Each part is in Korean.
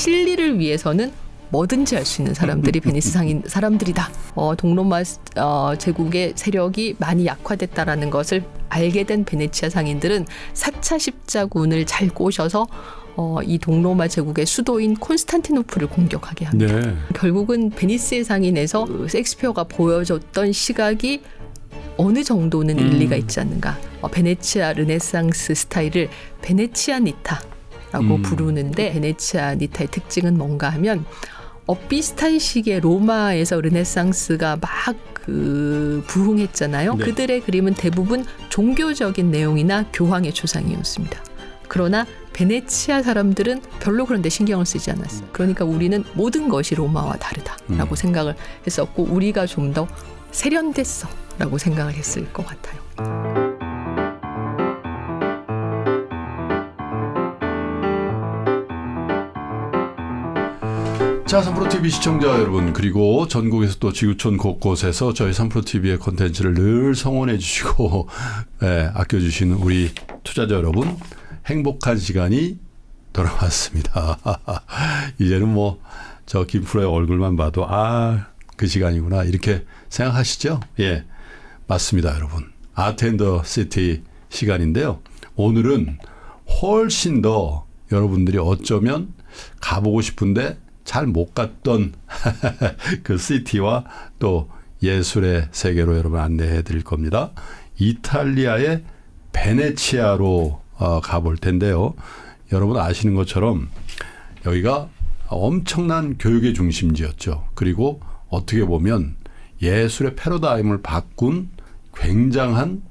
진리를 위해서는 뭐든지 할 수 있는 사람들이 베니스 상인 사람들이다. 동로마 제국의 세력이 많이 약화됐다라는 것을 알게 된 베네치아 상인들은 4차 십자군을 잘 꼬셔서 이 동로마 제국의 수도인 콘스탄티노플을 공격하게 합니다. 네. 결국은 베니스의 상인에서 섹스피어가 보여줬던 시각이 어느 정도는 일리가 있지 않는가. 베네치아 르네상스 스타일을 베네치아니타라고 부르는데 베네치아니타의 특징은 뭔가 하면 비슷한 시기에 로마에서 르네상스가 막 부흥했잖아요. 네. 그들의 그림은 대부분 종교적인 내용이나 교황의 초상이었습니다. 그러나 베네치아 사람들은 별로 그런 데 신경을 쓰지 않았어요. 그러니까 우리는 모든 것이 로마와 다르다라고 생각을 했었고 우리가 좀 더 세련됐어라고 생각을 했을 것 같아요. 자, 3프로TV 시청자 여러분, 그리고 전국에서 또 지구촌 곳곳에서 저희 3프로TV의 콘텐츠를 늘 성원해 주시고 아껴주시는 우리 투자자 여러분, 행복한 시간이 돌아왔습니다. 이제는 뭐 저 김프로의 얼굴만 봐도 그 시간이구나 이렇게 생각하시죠? 예, 맞습니다, 여러분. 아텐더 시티 시간인데요. 오늘은 훨씬 더 여러분들이 어쩌면 가보고 싶은데 잘 못 갔던 그 시티와 또 예술의 세계로 여러분 안내해 드릴 겁니다. 이탈리아의 베네치아로 가볼 텐데요. 여러분 아시는 것처럼 여기가 엄청난 교육의 중심지였죠. 그리고 어떻게 보면 예술의 패러다임을 바꾼 굉장한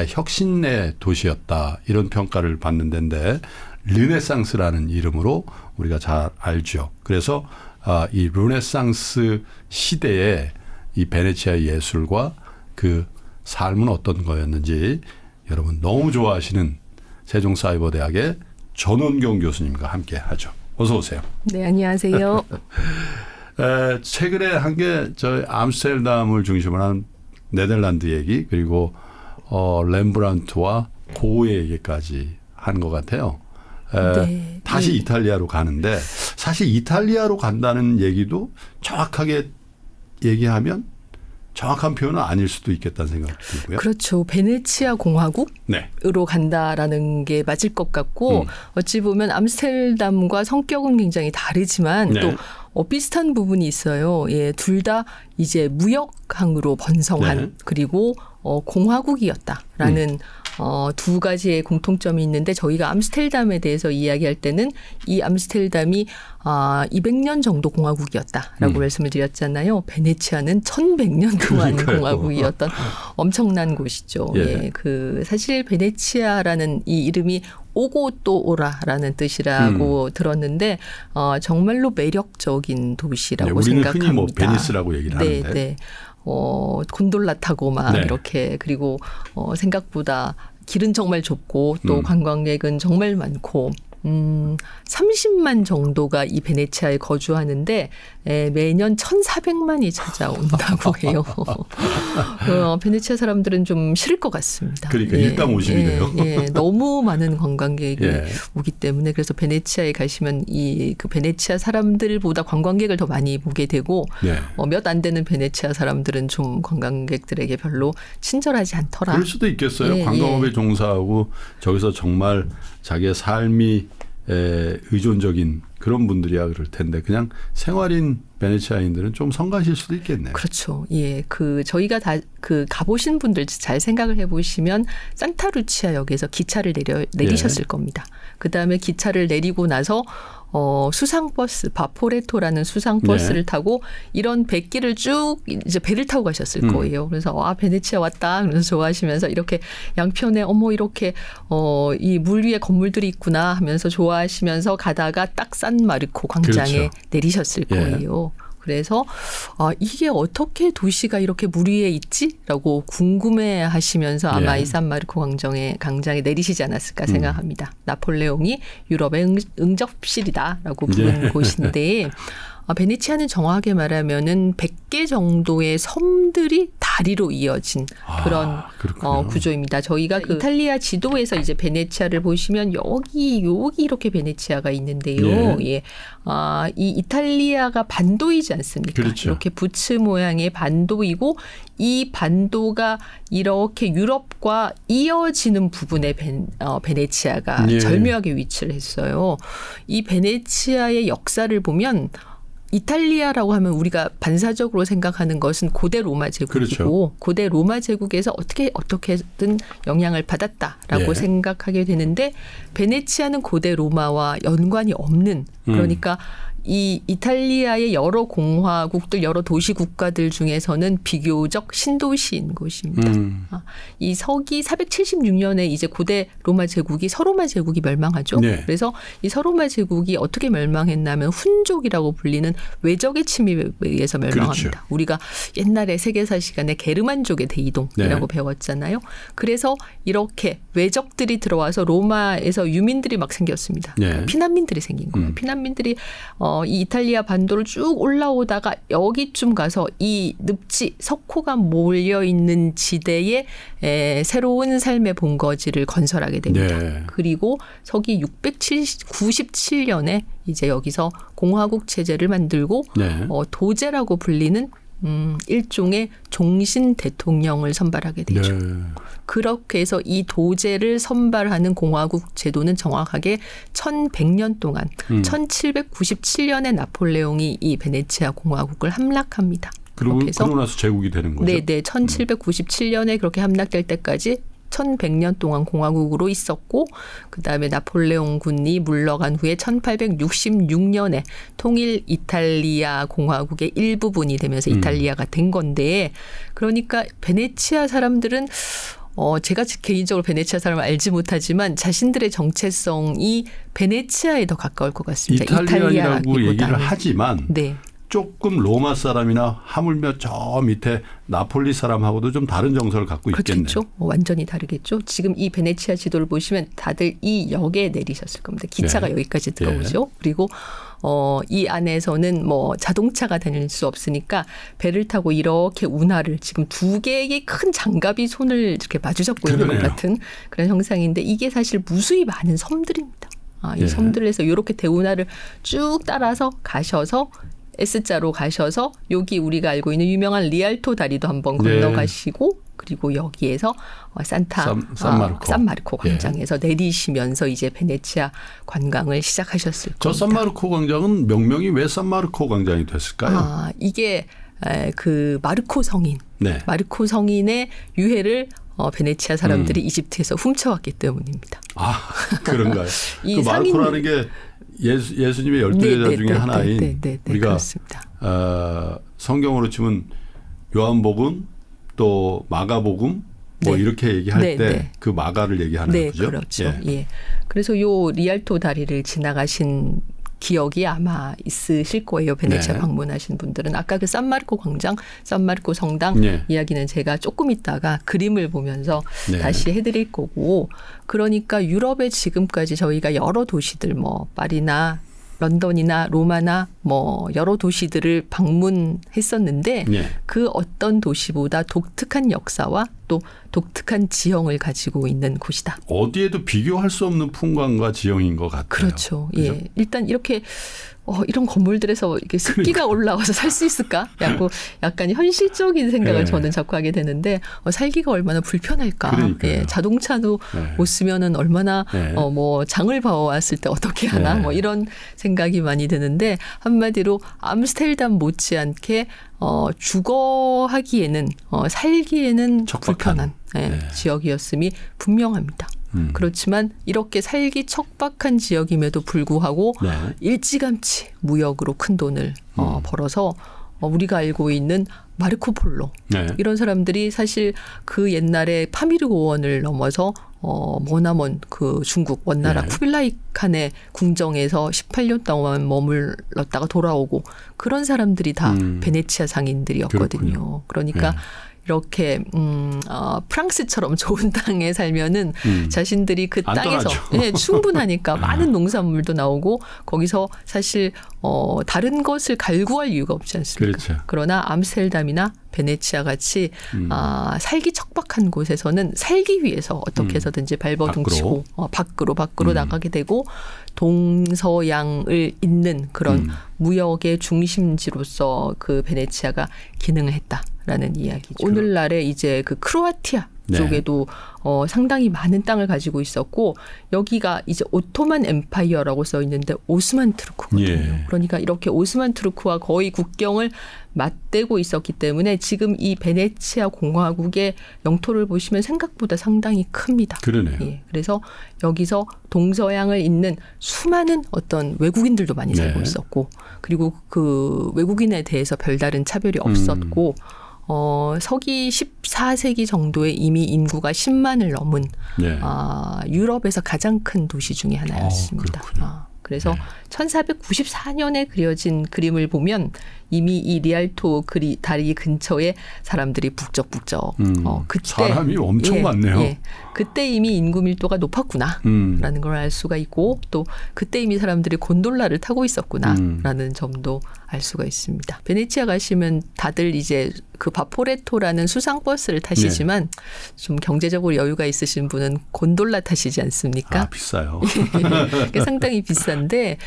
혁신의 도시였다. 이런 평가를 받는 데인데 르네상스라는 이름으로 우리가 잘 알죠. 그래서 이 르네상스 시대의 이 베네치아 예술과 그 삶은 어떤 거였는지 여러분 너무 좋아하시는 세종사이버대학의 전원경 교수님과 함께 하죠. 어서 오세요. 네, 안녕하세요. 최근에 한 게 저희 암스테르담을 중심으로 한 네덜란드 얘기 그리고 렘브란트와 고흐의 얘기까지 한 것 같아요. 네. 다시 이탈리아로 가는데 사실 이탈리아로 간다는 얘기도 정확하게 얘기하면 정확한 표현은 아닐 수도 있겠다는 생각이 들고요. 그렇죠. 베네치아 공화국으로 네. 간다라는 게 맞을 것 같고 어찌 보면 암스테르담과 성격은 굉장히 다르지만 네. 또 비슷한 부분이 있어요. 예, 둘 다 이제 무역항으로 번성한 네. 그리고 공화국이었다라는 두 가지의 공통점이 있는데 저희가 암스테르담에 대해서 이야기할 때는 이 암스테르담이 200년 정도 공화국이었다라고 말씀을 드렸잖아요. 베네치아는 1100년 동안 그러니까요. 공화국이었던 엄청난 곳이죠. 예. 예, 사실 베네치아라는 이 이름이 오고 또 오라라는 뜻이라고 들었는데 정말로 매력적인 도시라고 네, 우리는 생각합니다. 흔히 뭐 베니스라고 얘기를 네, 하는데. 네. 곤돌라 타고 막 네. 이렇게 그리고 생각보다 길은 정말 좁고 또 관광객은 정말 많고 30만 정도가 이 베네치아에 거주하는데 매년 1,400만이 찾아온다고 해요. 베네치아 사람들은 좀 싫을 것 같습니다. 그러니까 일당 50이네요. 예, 너무 많은 관광객이 예. 오기 때문에 그래서 베네치아에 가시면 그 베네치아 사람들보다 관광객을 더 많이 보게 되고 네. 몇 안 되는 베네치아 사람들은 좀 관광객들에게 별로 친절하지 않더라. 그럴 수도 있겠어요. 예, 관광업에 예. 종사하고 저기서 정말 자기의 삶이 의존적인 그런 분들이야 그럴 텐데 그냥 생활인 베네치아인들은 좀 성가실 수도 있겠네요. 그렇죠. 예, 저희가 다 가보신 분들 잘 생각을 해보시면 산타루치아역에서 기차를 내리셨을 겁니다. 그 다음에 기차를 내리고 나서 수상버스, 바포레토라는 수상버스를 타고 이런 백길을 쭉 이제 배를 타고 가셨을 거예요. 그래서 베네치아 왔다. 그래서 좋아하시면서 이렇게 양편에 이렇게 이 물 위에 건물들이 있구나 하면서 좋아하시면서 가다가 딱 산마르코 광장에 그렇죠. 내리셨을 거예요. 그래서 이게 어떻게 도시가 이렇게 물 위에 있지라고 궁금해하시면서 아마 예. 이 산마르코 광장에 내리시지 않았을까 생각합니다. 나폴레옹이 유럽의 응접실이다라고 부른 곳인데 베네치아는 정확하게 말하면은 100개 정도의 섬들이 다 다리로 이어진 그런 그렇군요. 구조입니다. 저희가 그 이탈리아 지도에서 이제 베네치아를 보시면 여기 이렇게 베네치아가 있는데요. 예. 이 이탈리아가 반도이지 않습니까? 그렇죠. 이렇게 부츠 모양의 반도이고 이 반도가 이렇게 유럽과 이어지는 부분에 베네치아가 예. 절묘하게 위치를 했어요. 이 베네치아의 역사를 보면 이탈리아라고 하면 우리가 반사적으로 생각하는 것은 고대 로마 제국이고 그렇죠. 고대 로마 제국에서 어떻게든 영향을 받았다라고 예. 생각하게 되는데 베네치아는 고대 로마와 연관이 없는 그러니까 이 이탈리아의 여러 공화국들 여러 도시 국가들 중에서는 비교적 신도시인 곳입니다. 이 서기 476년에 이제 고대 로마 제국이 서로마 제국이 멸망하죠. 네. 그래서 이 서로마 제국이 어떻게 멸망했냐면 훈족이라고 불리는 외적의 침입에 의해서 멸망합니다. 그렇죠. 우리가 옛날에 세계사 시간에 게르만족의 대이동이라고 네. 배웠잖아요. 그래서 이렇게 외적들이 들어와서 로마에서 유민들이 막 생겼습니다. 네. 그러니까 피난민들이 생긴 거예요. 피난민들이 이 이탈리아 반도를 쭉 올라오다가 여기쯤 가서 이 늪지 석호가 몰려 있는 지대에 새로운 삶의 본거지를 건설하게 됩니다. 네. 그리고 서기 697년에 이제 여기서 공화국 체제를 만들고 네. 도제라고 불리는 일종의 종신 대통령을 선발하게 되죠. 네. 그렇게 해서 이 도제를 선발하는 공화국 제도는 정확하게 1100년 동안 1797년에 나폴레옹이 이 베네치아 공화국을 함락합니다. 그러고 그렇게 해서 나서 제국이 되는 거죠. 네네 1797년에 그렇게 함락될 때까지 1100년 동안 공화국으로 있었고 그다음에 나폴레옹 군이 물러간 후에 1866년에 통일 이탈리아 공화국의 일부분이 되면서 이탈리아가 된 건데 그러니까 베네치아 사람들은 제가 개인적으로 베네치아 사람을 알지 못하지만 자신들의 정체성이 베네치아에 더 가까울 것 같습니다. 이탈리아라고 얘기를 하지만 네. 조금 로마 사람이나 하물며 저 밑에 나폴리 사람하고도 좀 다른 정서를 갖고 있겠네요. 그렇겠죠. 완전히 다르겠죠. 지금 이 베네치아 지도를 보시면 다들 이 역에 내리셨을 겁니다. 기차가 네. 여기까지 들어오죠. 그리고 이 안에서는 뭐 자동차가 다닐 수 없으니까 배를 타고 이렇게 운하를 지금 두 개의 큰 장갑이 손을 이렇게 마주잡고 있는 것 같은 그런 형상인데 이게 사실 무수히 많은 섬들입니다. 이 섬들에서 이렇게 대운하를 쭉 따라서 가셔서 S자로 가셔서 여기 우리가 알고 있는 유명한 리알토 다리도 한번 건너가시고 그리고 여기에서 산마르코 광장에서 내리시면서 이제 베네치아 관광을 시작하셨을 겁니다. 저 산마르코 광장은 명명이 왜 산마르코 광장이 됐을까요? 이게 그 마르코 성인, 네. 마르코 성인의 유해를 베네치아 사람들이 이집트에서 훔쳐왔기 때문입니다. 그런가요? 이 그 마르코라는 게 예수님의 12제자 중에 하나인 우리가 그렇습니다. 성경으로 치면 요한복음 또 마가복음 뭐 이렇게 얘기할 때 그 마가를 얘기하는 거죠. 그렇죠. 예. 그래서 요 리알토 다리를 지나가신 기억이 아마 있으실 거예요. 베네치아 방문하신 분들은. 아까 그 산마르코 광장, 산마르코 성당 이야기는 제가 조금 있다가 그림을 보면서 다시 해드릴 거고 그러니까 유럽에 지금까지 저희가 여러 도시들 뭐 파리나 런던이나 로마나 뭐 여러 도시들을 방문했었는데 그 어떤 도시보다 독특한 역사와 또 독특한 지형을 가지고 있는 곳이다. 어디에도 비교할 수 없는 풍광과 지형인 것 같아요. 그렇죠. 예. 일단 이렇게 이런 건물들에서 이렇게 습기가 올라와서 살 수 있을까? 약간 현실적인 생각을 저는 자꾸 하게 되는데 살기가 얼마나 불편할까? 예, 자동차도 못 쓰면은 얼마나 뭐 장을 봐왔을 때 어떻게 하나? 뭐 이런 생각이 많이 드는데 한마디로 암스테르담 못지않게 주거하기에는 살기에는 불편한 지역이었음이 분명합니다. 그렇지만 이렇게 살기 척박한 지역임에도 불구하고 일찌감치 무역으로 큰 돈을 벌어서 우리가 알고 있는 마르코 폴로 이런 사람들이 사실 그 옛날에 파미르고원을 넘어서 머나먼 그 중국 원나라 쿠빌라이 칸의 궁정에서 18년 동안 머물렀다가 돌아오고 그런 사람들이 다 베네치아 상인들이었거든요. 그러니까 이렇게 프랑스처럼 좋은 땅에 살면은 자신들이 그 안 땅에서 예, 충분하니까 많은 농산물도 나오고 거기서 사실 다른 것을 갈구할 이유가 없지 않습니까? 그렇죠. 그러나 암스테르담이나 베네치아 같이 살기 척박한 곳에서는 살기 위해서 어떻게 해서든지 발버둥치고 밖으로 나가게 되고 동서양을 잇는 그런 무역의 중심지로서 그 베네치아가 기능을 했다라는 이야기죠. 오늘날의 이제 그 크로아티아 네. 쪽에도 상당히 많은 땅을 가지고 있었고 여기가 이제 오토만 엠파이어라고 써 있는데 오스만 투르크거든요. 예. 그러니까 이렇게 오스만 투르크와 거의 국경을 맞대고 있었기 때문에 지금 이 베네치아 공화국의 영토를 보시면 생각보다 상당히 큽니다. 그러네요. 예, 그래서 여기서 동서양을 잇는 수많은 어떤 외국인들도 많이 살고 네. 있었고 그리고 그 외국인에 대해서 별다른 차별이 없었고 서기 14세기 정도에 이미 인구가 10만을 넘은 네. 유럽에서 가장 큰 도시 중에 하나였습니다. 그래서 네. 1494년에 그려진 그림을 보면 이미 이 리알토 다리 근처에 사람들이 북적북적. 그때 사람이 엄청 많네요. 예, 그때 이미 인구 밀도가 높았구나라는 걸 알 수가 있고 또 그때 이미 사람들이 곤돌라를 타고 있었구나라는 점도 알 수가 있습니다. 베네치아 가시면 다들 이제 그 바포레토라는 수상 버스를 타시지만 좀 경제적으로 여유가 있으신 분은 곤돌라 타시지 않습니까? 비싸요. 그게 상당히 비싼데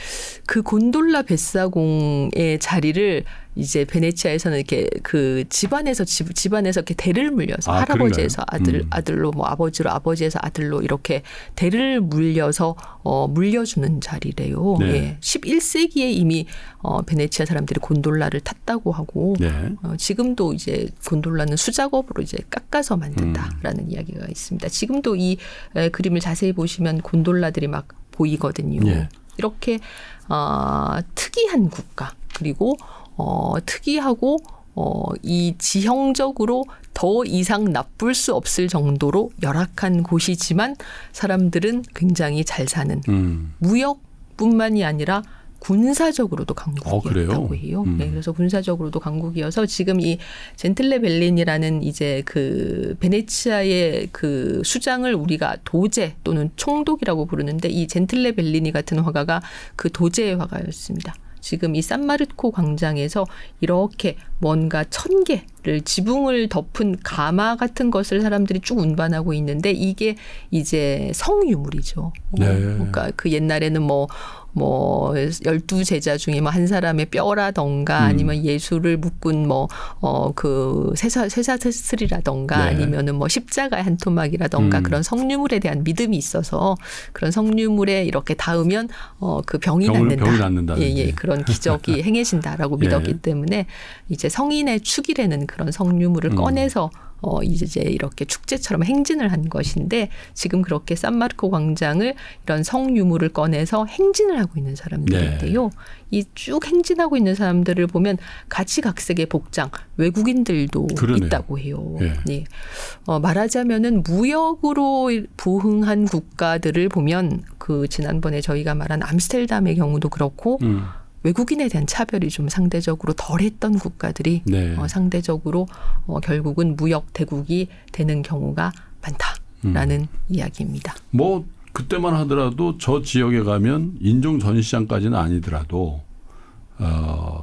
그 곤돌라 뱃사공의 자리를 이제 베네치아에서는 이렇게 그 집안에서 이렇게 대를 물려서 할아버지에서 아들로 뭐 아버지에서 아들로 이렇게 대를 물려서 물려주는 자리래요. 네. 예. 11세기에 이미 베네치아 사람들이 곤돌라를 탔다고 하고 네. 지금도 이제 곤돌라는 수작업으로 이제 깎아서 만든다라는 이야기가 있습니다. 지금도 이 그림을 자세히 보시면 곤돌라들이 막 보이거든요. 네. 이렇게 특이한 국가 그리고 특이하고 이 지형적으로 더 이상 나쁠 수 없을 정도로 열악한 곳이지만 사람들은 굉장히 잘 사는 무역뿐만이 아니라 군사적으로도 강국이었다고 해요. 네, 그래서 군사적으로도 강국이어서 지금 이 젠틀레 벨린이라는 이제 그 베네치아의 그 수장을 우리가 도제 또는 총독이라고 부르는데 이 젠틀레 벨리니 같은 화가가 그 도제의 화가였습니다. 지금 이 산마르코 광장에서 이렇게 뭔가 1000개를 지붕을 덮은 가마 같은 것을 사람들이 쭉 운반하고 있는데 이게 이제 성유물이죠. 네. 그러니까 그 옛날에는 뭐 12제자 중에 뭐 한 사람의 뼈라던가 아니면 예수를 묶은 그 쇠사슬이라던가 네. 아니면은 뭐 십자가의 한 토막이라던가 그런 성유물에 대한 믿음이 있어서 그런 성유물에 이렇게 닿으면 그 병이 낫는다. 예, 그런 기적이 행해진다라고 믿었기 때문에 이제 성인의 축이라는 그런 성유물을 꺼내서 이제 이렇게 축제처럼 행진을 한 것인데 지금 그렇게 산마르코 광장을 이런 성유물을 꺼내서 행진을 하고 있는 사람들인데요. 네. 이 쭉 행진하고 있는 사람들을 보면 가지각색의 복장, 외국인들도 그러네요. 있다고 해요. 네. 네. 말하자면은 무역으로 부흥한 국가들을 보면 그 지난번에 저희가 말한 암스테르담의 경우도 그렇고 외국인에 대한 차별이 좀 상대적으로 덜했던 국가들이 네. 상대적으로 결국은 무역 대국이 되는 경우가 많다라는 이야기입니다. 뭐 그때만 하더라도 저 지역에 가면 인종 전시장까지는 아니더라도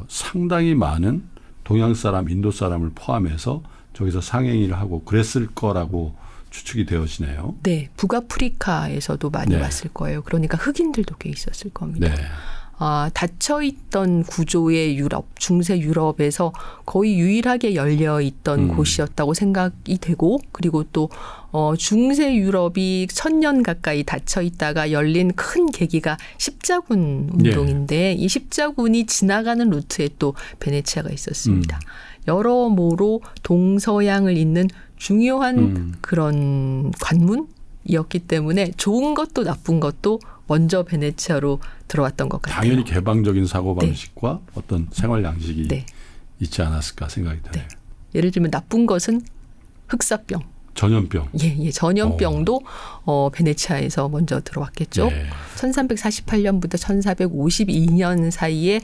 상당히 많은 동양 사람, 인도 사람을 포함해서 저기서 상행위를 하고 그랬을 거라고 추측이 되어지네요. 네, 북아프리카에서도 많이 왔을 거예요. 그러니까 흑인들도 꽤 있었을 겁니다. 네. 닫혀있던 구조의 유럽, 중세 유럽에서 거의 유일하게 열려있던 곳이었다고 생각이 되고 그리고 또 중세 유럽이 1000년 가까이 닫혀있다가 열린 큰 계기가 십자군 운동인데 이 십자군이 지나가는 루트에 또 베네치아가 있었습니다. 여러모로 동서양을 잇는 중요한 그런 관문이었기 때문에 좋은 것도 나쁜 것도 먼저 베네치아로 들어왔던 것 같아요. 당연히 개방적인 사고방식과 어떤 생활 양식이 있지 않았을까 생각이 드네요. 네. 예를 들면 나쁜 것은 흑사병. 전염병. 예, 전염병도 베네치아에서 먼저 들어왔겠죠. 1348년부터 1452년 사이에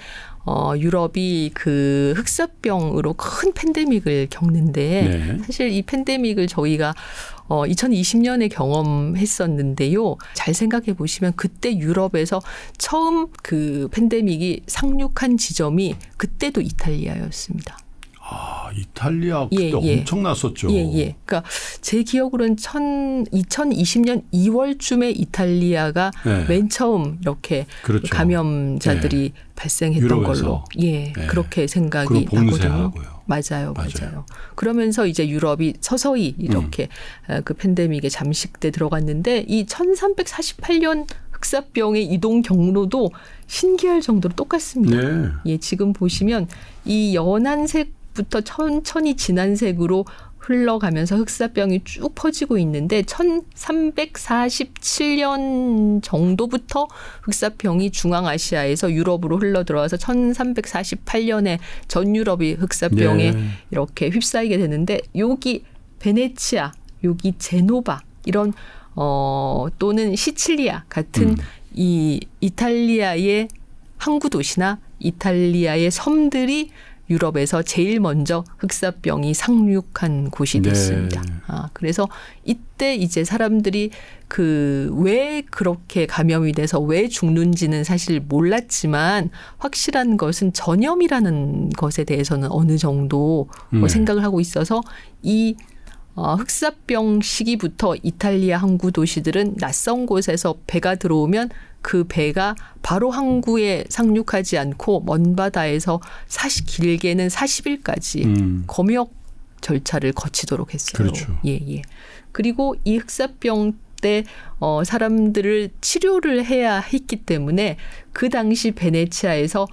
유럽이 그 흑사병으로 큰 팬데믹을 겪는데 네. 사실 이 팬데믹을 저희가 2020년에 경험했었는데요. 잘 생각해 보시면 그때 유럽에서 처음 그 팬데믹이 상륙한 지점이 그때도 이탈리아였습니다. 아, 이탈리아 그때 엄청 났었죠. 예. 그러니까 제 기억으로는 2020년 2월쯤에 이탈리아가 네. 맨 처음 이렇게 그렇죠. 감염자들이 발생했던 유럽에서. 걸로 그렇게 생각이 그리고 나거든요. 봉쇄하고요. 맞아요. 그러면서 이제 유럽이 서서히 이렇게 그 팬데믹에 잠식돼 들어갔는데 이 1348년 흑사병의 이동 경로도 신기할 정도로 똑같습니다. 네. 예, 지금 보시면 이 연한색부터 천천히 진한색으로 흘러가면서 흑사병이 쭉 퍼지고 있는데 1347년 정도부터 흑사병이 중앙아시아에서 유럽으로 흘러들어와서 1348년에 전 유럽이 흑사병에 이렇게 휩싸이게 되는데 여기 베네치아, 여기 제노바 이런 또는 시칠리아 같은 이 이탈리아의 항구 도시나 이탈리아의 섬들이 유럽에서 제일 먼저 흑사병이 상륙한 곳이 됐습니다. 그래서 이때 이제 사람들이 왜 그렇게 감염이 돼서 왜 죽는지는 사실 몰랐지만 확실한 것은 전염이라는 것에 대해서는 어느 정도 생각을 하고 있어서 이 흑사병 시기부터 이탈리아 항구 도시들은 낯선 곳에서 배가 들어오면 그 배가 바로 항구에 상륙하지 않고 먼 바다에서 길게는 40일까지 검역 절차를 거치도록 했어요. 그렇죠. 예. 그리고 이 흑사병 때 사람들을 치료를 해야 했기 때문에 그 당시 베네치아에서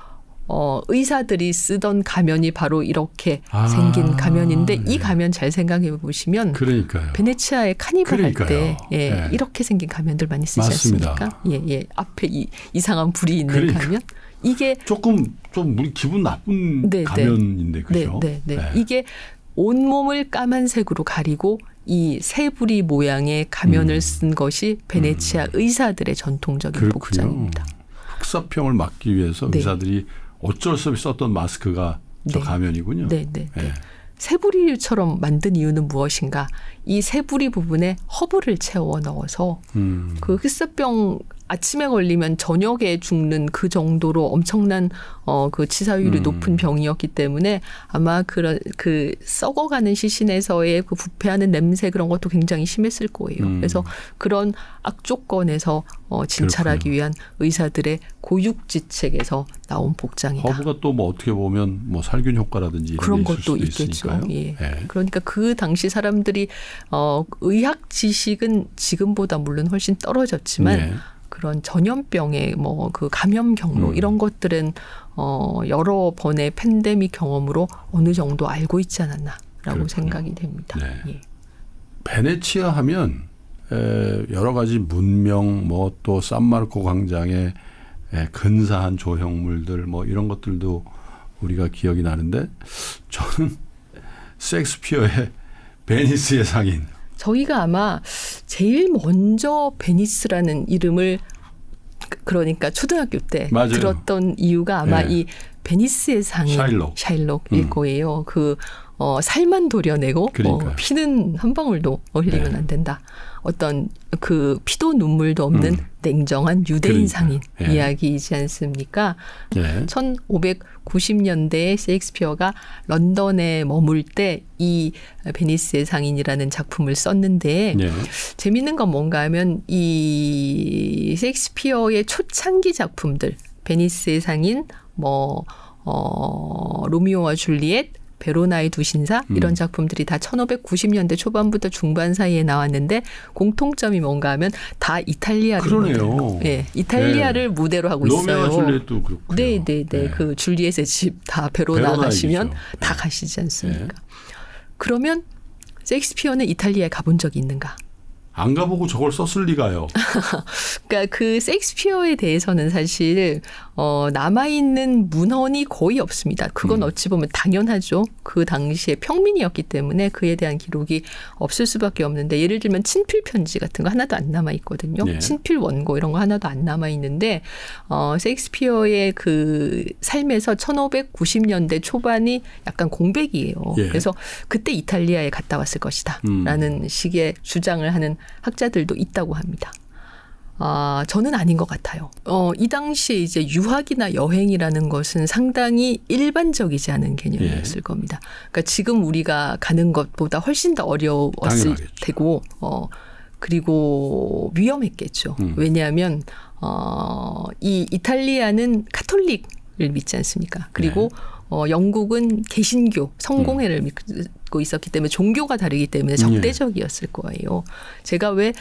의사들이 쓰던 가면이 바로 이렇게 생긴 가면인데 이 가면 잘 생각해 보시면 그러니까요. 베네치아의 카니발 할 때 이렇게 생긴 가면들 많이 쓰지 맞습니다. 않습니까? 예. 앞에 이상한 불이 있는 가면. 이게 좀 우리 기분 나쁜 가면인데 그죠? 네. 이게 온몸을 까만색으로 가리고 이 새부리 모양의 가면을 쓴 것이 베네치아 의사들의 전통적인 복장입니다. 흑사병을 막기 위해서 의사들이 어쩔 수 없이 썼던 마스크가 저 가면이군요. 네. 새부리처럼 만든 이유는 무엇인가? 이 새부리 부분에 허브를 채워 넣어서 그 흑사병 아침에 걸리면 저녁에 죽는 그 정도로 엄청난 그 치사율이 높은 병이었기 때문에 아마 그 썩어가는 시신에서의 그 부패하는 냄새 그런 것도 굉장히 심했을 거예요. 그래서 그런 악조건에서 진찰하기 위한 의사들의 고육지책에서 나온 복장이다. 허브가 또 뭐 어떻게 보면 뭐 살균 효과라든지 그런 이런 것도 있겠죠. 예. 그러니까 그 당시 사람들이 의학 지식은 지금보다 물론 훨씬 떨어졌지만 그런 전염병의 뭐 그 감염 경로 이런 것들은 여러 번의 팬데믹 경험으로 어느 정도 알고 있지 않았나라고 생각이 됩니다. 예. 베네치아 하면 여러 가지 문명 뭐 또 산마르코 광장의 근사한 조형물들 뭐 이런 것들도 우리가 기억이 나는데 저는 셰익스피어의 베니스의 상인. 저희가 아마 제일 먼저 베니스라는 이름을 그러니까 초등학교 때 들었던 이유가 아마 이 베니스의 상인 샤일록일 거예요. 살만 도려내고 피는 한 방울도 흘리면 안 된다. 어떤 그 피도 눈물도 없는 냉정한 유대인 상인 이야기이지 않습니까? 1590년대에 셰익스피어가 런던에 머물 때 이 베니스의 상인이라는 작품을 썼는데 재미있는 건 뭔가 하면 이 셰익스피어의 초창기 작품들 베니스의 상인 로미오와 줄리엣 베로나의 두 신사 이런 작품들이 다 1590년대 초반부터 중반 사이에 나왔는데 공통점이 뭔가 하면 다 이탈리아를 무대로, 이탈리아를 무대로 하고 있어요. 로미오와 줄리엣도 그렇고요. 네. 그 줄리엣의 집 다 베로나 가시면 다 가시지 않습니까? 그러면 셰익스피어는 이탈리아에 가본 적이 있는가? 안 가보고 저걸 썼을 리가요. 그러니까 그 셰익스피어에 대해서는 사실 남아있는 문헌이 거의 없습니다. 그건 어찌 보면 당연하죠. 그 당시에 평민이었기 때문에 그에 대한 기록이 없을 수밖에 없는데 예를 들면 친필 편지 같은 거 하나도 안 남아있거든요. 네. 친필 원고 이런 거 하나도 안 남아있는데 셰익스피어의 그 삶에서 1590년대 초반이 약간 공백이에요. 예. 그래서 그때 이탈리아에 갔다 왔을 것이다 라는 식의 주장을 하는 학자들도 있다고 합니다. 저는 아닌 것 같아요. 이 당시에 이제 유학이나 여행이라는 것은 상당히 일반적이지 않은 개념이었을 겁니다. 그러니까 지금 우리가 가는 것보다 훨씬 더 어려웠을 당연하겠죠. 테고, 그리고 위험했겠죠. 왜냐하면, 이 이탈리아는 카톨릭을 믿지 않습니까? 그리고 영국은 개신교, 성공회를 믿고 있었기 때문에 종교가 다르기 때문에 적대적이었을 거예요. 제가 왜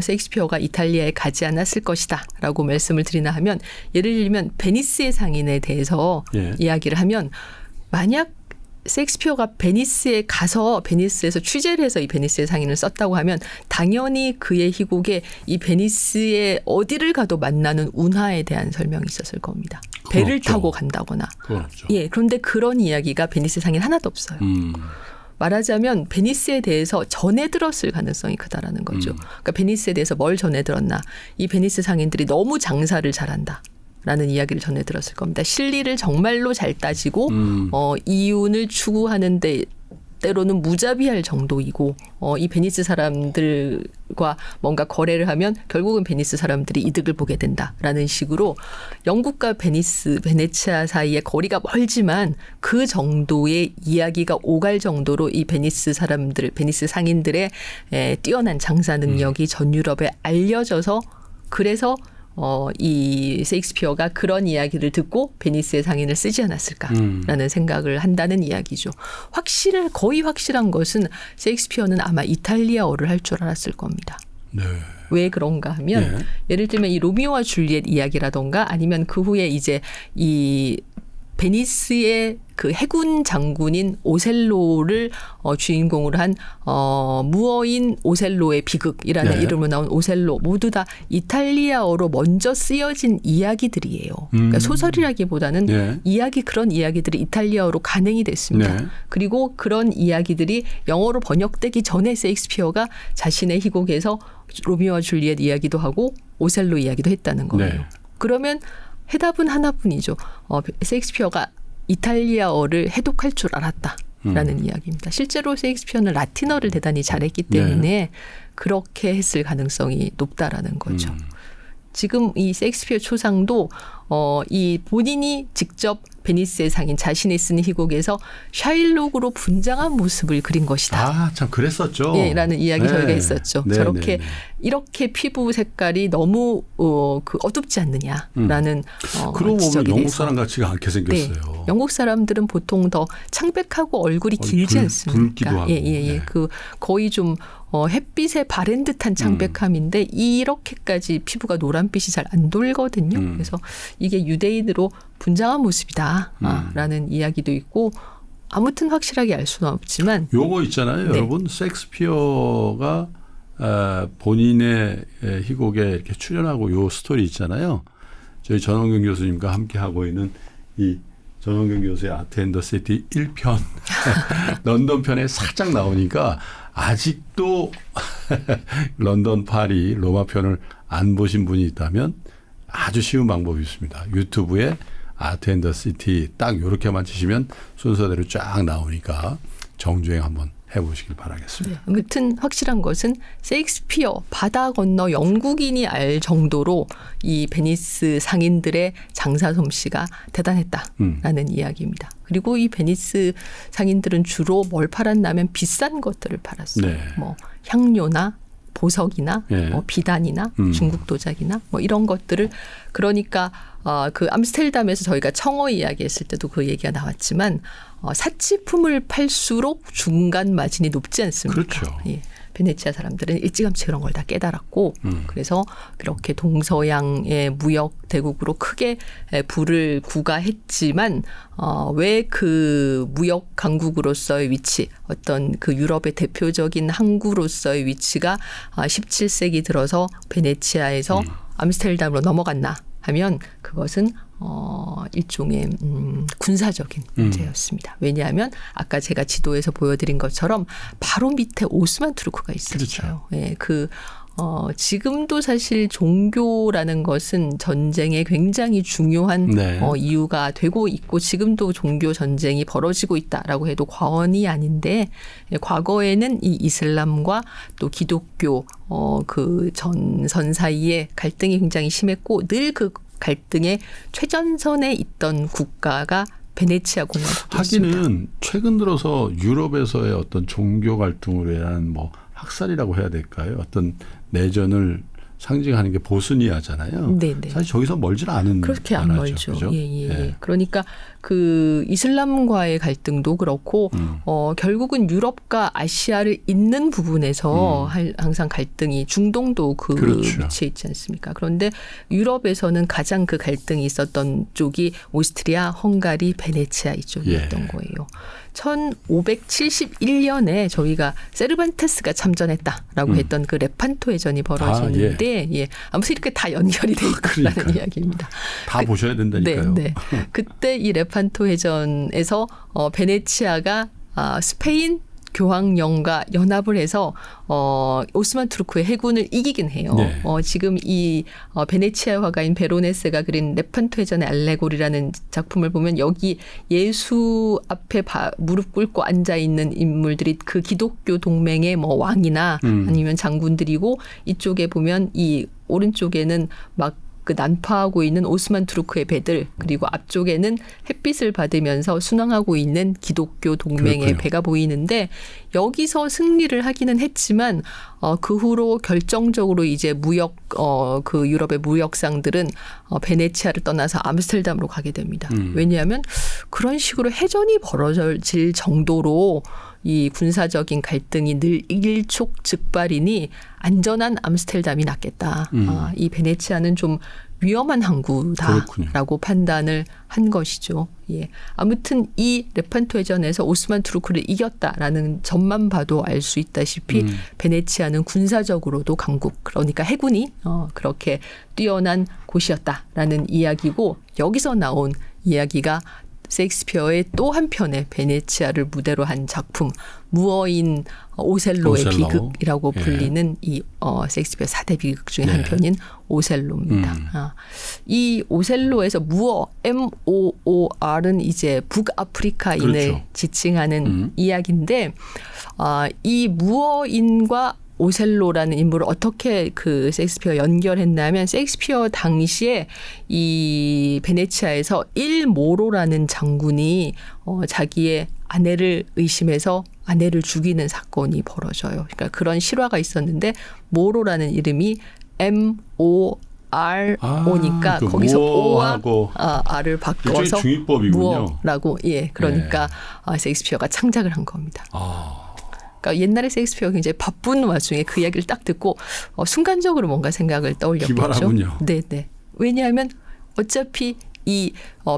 셰익스피어가 이탈리아에 가지 않았을 것이다 라고 말씀을 드리나 하면 예를 들면 베니스의 상인에 대해서 이야기를 하면 만약 셰익스피어가 베니스에 가서 베니스에서 취재를 해서 이 베니스의 상인을 썼다고 하면 당연히 그의 희곡에 이 베니스의 어디를 가도 만나는 운하에 대한 설명이 있었을 겁니다. 배를 없죠. 타고 간다거나. 그건 없죠. 예, 그런데 그런 이야기가 베니스 상인 하나도 없어요. 말하자면 베니스에 대해서 전해 들었을 가능성이 크다라는 거죠. 그러니까 베니스에 대해서 뭘 전해 들었나. 이 베니스 상인들이 너무 장사를 잘한다. 라는 이야기를 전해 들었을 겁니다. 실리를 정말로 잘 따지고 이윤을 추구하는데 때로는 무자비할 정도이고 이 베니스 사람들과 뭔가 거래를 하면 결국은 베니스 사람들이 이득을 보게 된다라는 식으로 영국과 베네치아 사이의 거리가 멀지만 그 정도의 이야기가 오갈 정도로 이 베니스 사람들, 베니스 상인들의 뛰어난 장사 능력이 전 유럽에 알려져서 그래서 이 셰익스피어가 그런 이야기를 듣고 베니스의 상인을 쓰지 않았을까라는 생각을 한다는 이야기죠. 거의 확실한 것은 셰익스피어는 아마 이탈리아어를 할 줄 알았을 겁니다. 네. 왜 그런가 하면 예를 들면 이 로미오와 줄리엣 이야기라던가 아니면 그 후에 이제 이 베니스의 그 해군 장군인 오셀로를 주인공으로 한 무어인 오셀로의 비극이라는 이름으로 나온 오셀로 모두 다 이탈리아어로 먼저 쓰여진 이야기들이에요. 그러니까 소설이라기보다는 그런 이야기들이 이탈리아어로 간행이 됐습니다. 그리고 그런 이야기들이 영어로 번역되기 전에 셰익스피어가 자신의 희곡에서 로미오와 줄리엣 이야기도 하고 오셀로 이야기도 했다는 거예요. 그러면 해답은 하나뿐이죠. 셰익스피어가 이탈리아어를 해독할 줄 알았다라는 이야기입니다. 실제로 셰익스피어는 라틴어를 대단히 잘했기 때문에 그렇게 했을 가능성이 높다라는 거죠. 지금 이 셰익스피어 초상도 이 본인이 직접 베니스의 상인 자신이 쓴 희곡에서 샤일록으로 분장한 모습을 그린 것이다. 참 그랬었죠. 예, 라는 이야기 저희가 했었죠. 저렇게 이렇게 피부 색깔이 너무 어둡지 않느냐라는 그러고 보면 영국 돼서. 사람 같지가 않게 생겼어요. 영국 사람들은 보통 더 창백하고 얼굴이 길지 않습니까? 붉기도 하고. 그 거의 좀 햇빛에 바랜 듯한 창백함인데 이렇게까지 피부가 노란빛이 잘 안 돌거든요. 그래서 이게 유대인으로 분장한 모습이다라는 이야기도 있고 아무튼 확실하게 알 수는 없지만 요거 있잖아요. 여러분 셰익스피어가 본인의 희곡에 이렇게 출연하고 요 스토리 있잖아요. 저희 전원경 교수님과 함께 하고 있는 이 전원경 교수의 아트 앤 더 시티 1편 런던 편에 살짝 나오니까 아직도 런던, 파리, 로마 편을 안 보신 분이 있다면 아주 쉬운 방법이 있습니다. 유튜브에 아트 앤 더 시티 딱 이렇게만 치시면 순서대로 쫙 나오니까 정주행 한번 해보시길 바라겠습니다. 아무튼 확실한 것은 셰익스피어 바다 건너 영국인이 알 정도로 이 베니스 상인들의 장사 솜씨가 대단했다라는 이야기입니다. 그리고 이 베니스 상인들은 주로 뭘 팔았냐면 비싼 것들을 팔았어요. 뭐 향료나 보석이나 비단이나 중국 도자기나 뭐 이런 것들을 그러니까 그 암스테르담에서 저희가 청어 이야기했을 때도 그 얘기가 나왔지만 사치품을 팔수록 중간 마진이 높지 않습니까? 그렇죠. 예. 베네치아 사람들은 일찌감치 그런 걸 다 깨달았고 그래서 그렇게 동서양의 무역 대국으로 크게 부를 구가했지만 왜 그 무역 강국으로서의 위치 어떤 그 유럽의 대표적인 항구로서의 위치가 17세기 들어서 베네치아에서 암스테르담으로 넘어갔나 하면 그것은 일종의 군사적인 문제였습니다. 왜냐하면 아까 제가 지도에서 보여드린 것처럼 바로 밑에 오스만 투르크가 있었어요. 그렇죠. 예, 지금도 사실 종교라는 것은 전쟁에 굉장히 중요한 네. 이유가 되고 있고 지금도 종교 전쟁이 벌어지고 있다라고 해도 과언이 아닌데 과거에는 이 이슬람과 또 기독교 그 전선 사이에 갈등이 굉장히 심했고 늘 그 갈등의 최전선에 있던 국가가 베네치아 공화국이었습니다. 하기는 최근 들어서 유럽에서의 어떤 종교 갈등으로 인한 뭐 학살이라고 해야 될까요? 어떤 내전을 상징하는 게 보스니아잖아요. 네네. 사실 저기서 멀지 않은 그렇게 안 나라죠. 멀죠. 그죠? 예. 그러니까 그 이슬람과의 갈등도 그렇고 결국은 유럽과 아시아를 잇는 부분에서 항상 갈등이 중동도 그 그렇죠. 위치에 있지 않습니까? 그런데 유럽에서는 가장 그 갈등이 있었던 쪽이 오스트리아, 헝가리, 베네치아 이쪽이었던 거예요. 1571년에 저희가 세르반테스가 참전했다라고 했던 그 레판토 해전이 벌어졌는데 아무튼 이렇게 다 연결이 돼 있다는 이야기입니다. 다 보셔야 된다니까요. 네. 그때 이 레판토 해전에서 베네치아가 스페인 교황령과 연합을 해서 오스만 투르크의 해군을 이기긴 해요. 네. 지금 이 베네치아 화가인 베로네세가 그린 레판토 해전의 알레고리라는 작품을 보면 여기 예수 앞에 무릎 꿇고 앉아 있는 인물들이 그 기독교 동맹의 뭐 왕이나 아니면 장군들이고 이쪽에 보면 이 오른쪽에는 막 그 난파하고 있는 오스만 투르크의 배들 그리고 앞쪽에는 햇빛을 받으면서 순항하고 있는 기독교 동맹의 그렇군요. 배가 보이는데 여기서 승리를 하기는 했지만 그 후로 결정적으로 이제 그 유럽의 무역상들은 베네치아를 떠나서 암스테르담으로 가게 됩니다. 왜냐하면 그런 식으로 해전이 벌어질 정도로 이 군사적인 갈등이 늘 일촉즉발이니 안전한 암스테르담이 낫겠다. 이 베네치아는 좀 위험한 항구다라고 그렇군요. 판단을 한 것이죠. 예. 아무튼 이 레판토 해전에서 오스만 투르크를 이겼다라는 점만 봐도 알 수 있다시피 베네치아는 군사적으로도 강국, 그러니까 해군이 그렇게 뛰어난 곳이었다라는 이야기고 여기서 나온 이야기가 셰익스피어의 또 한편의 베네치아를 무대로 한 작품 무어인 오셀로의 비극이라고 불리는 이 셰익스피어 4대 비극 중에 한 편인 오셀로입니다. 이 오셀로에서 무어 MOOR은 이제 북아프리카인을 그렇죠. 지칭하는 이야기인데 이 무어인과 오셀로라는 인물을 어떻게 그 셰익스피어 연결했냐면 셰익스피어 당시에 이 베네치아에서 일모로라는 장군이 자기의 아내를 의심해서 아내를 죽이는 사건이 벌어져요. 그러니까 그런 실화가 있었는데 모로라는 이름이 MORO니까 그 거기서 O와 무어하고 R을 바꿔서 중위법이군요. 무어라고 그러니까 셰익스피어가 창작을 한 겁니다. 그러니까 옛날에 셰익스피어가 굉장히 바쁜 와중에 그 이야기를 딱 듣고 순간적으로 뭔가 생각을 떠올렸겠죠. 기발하군요. 네. 왜냐하면 어차피 이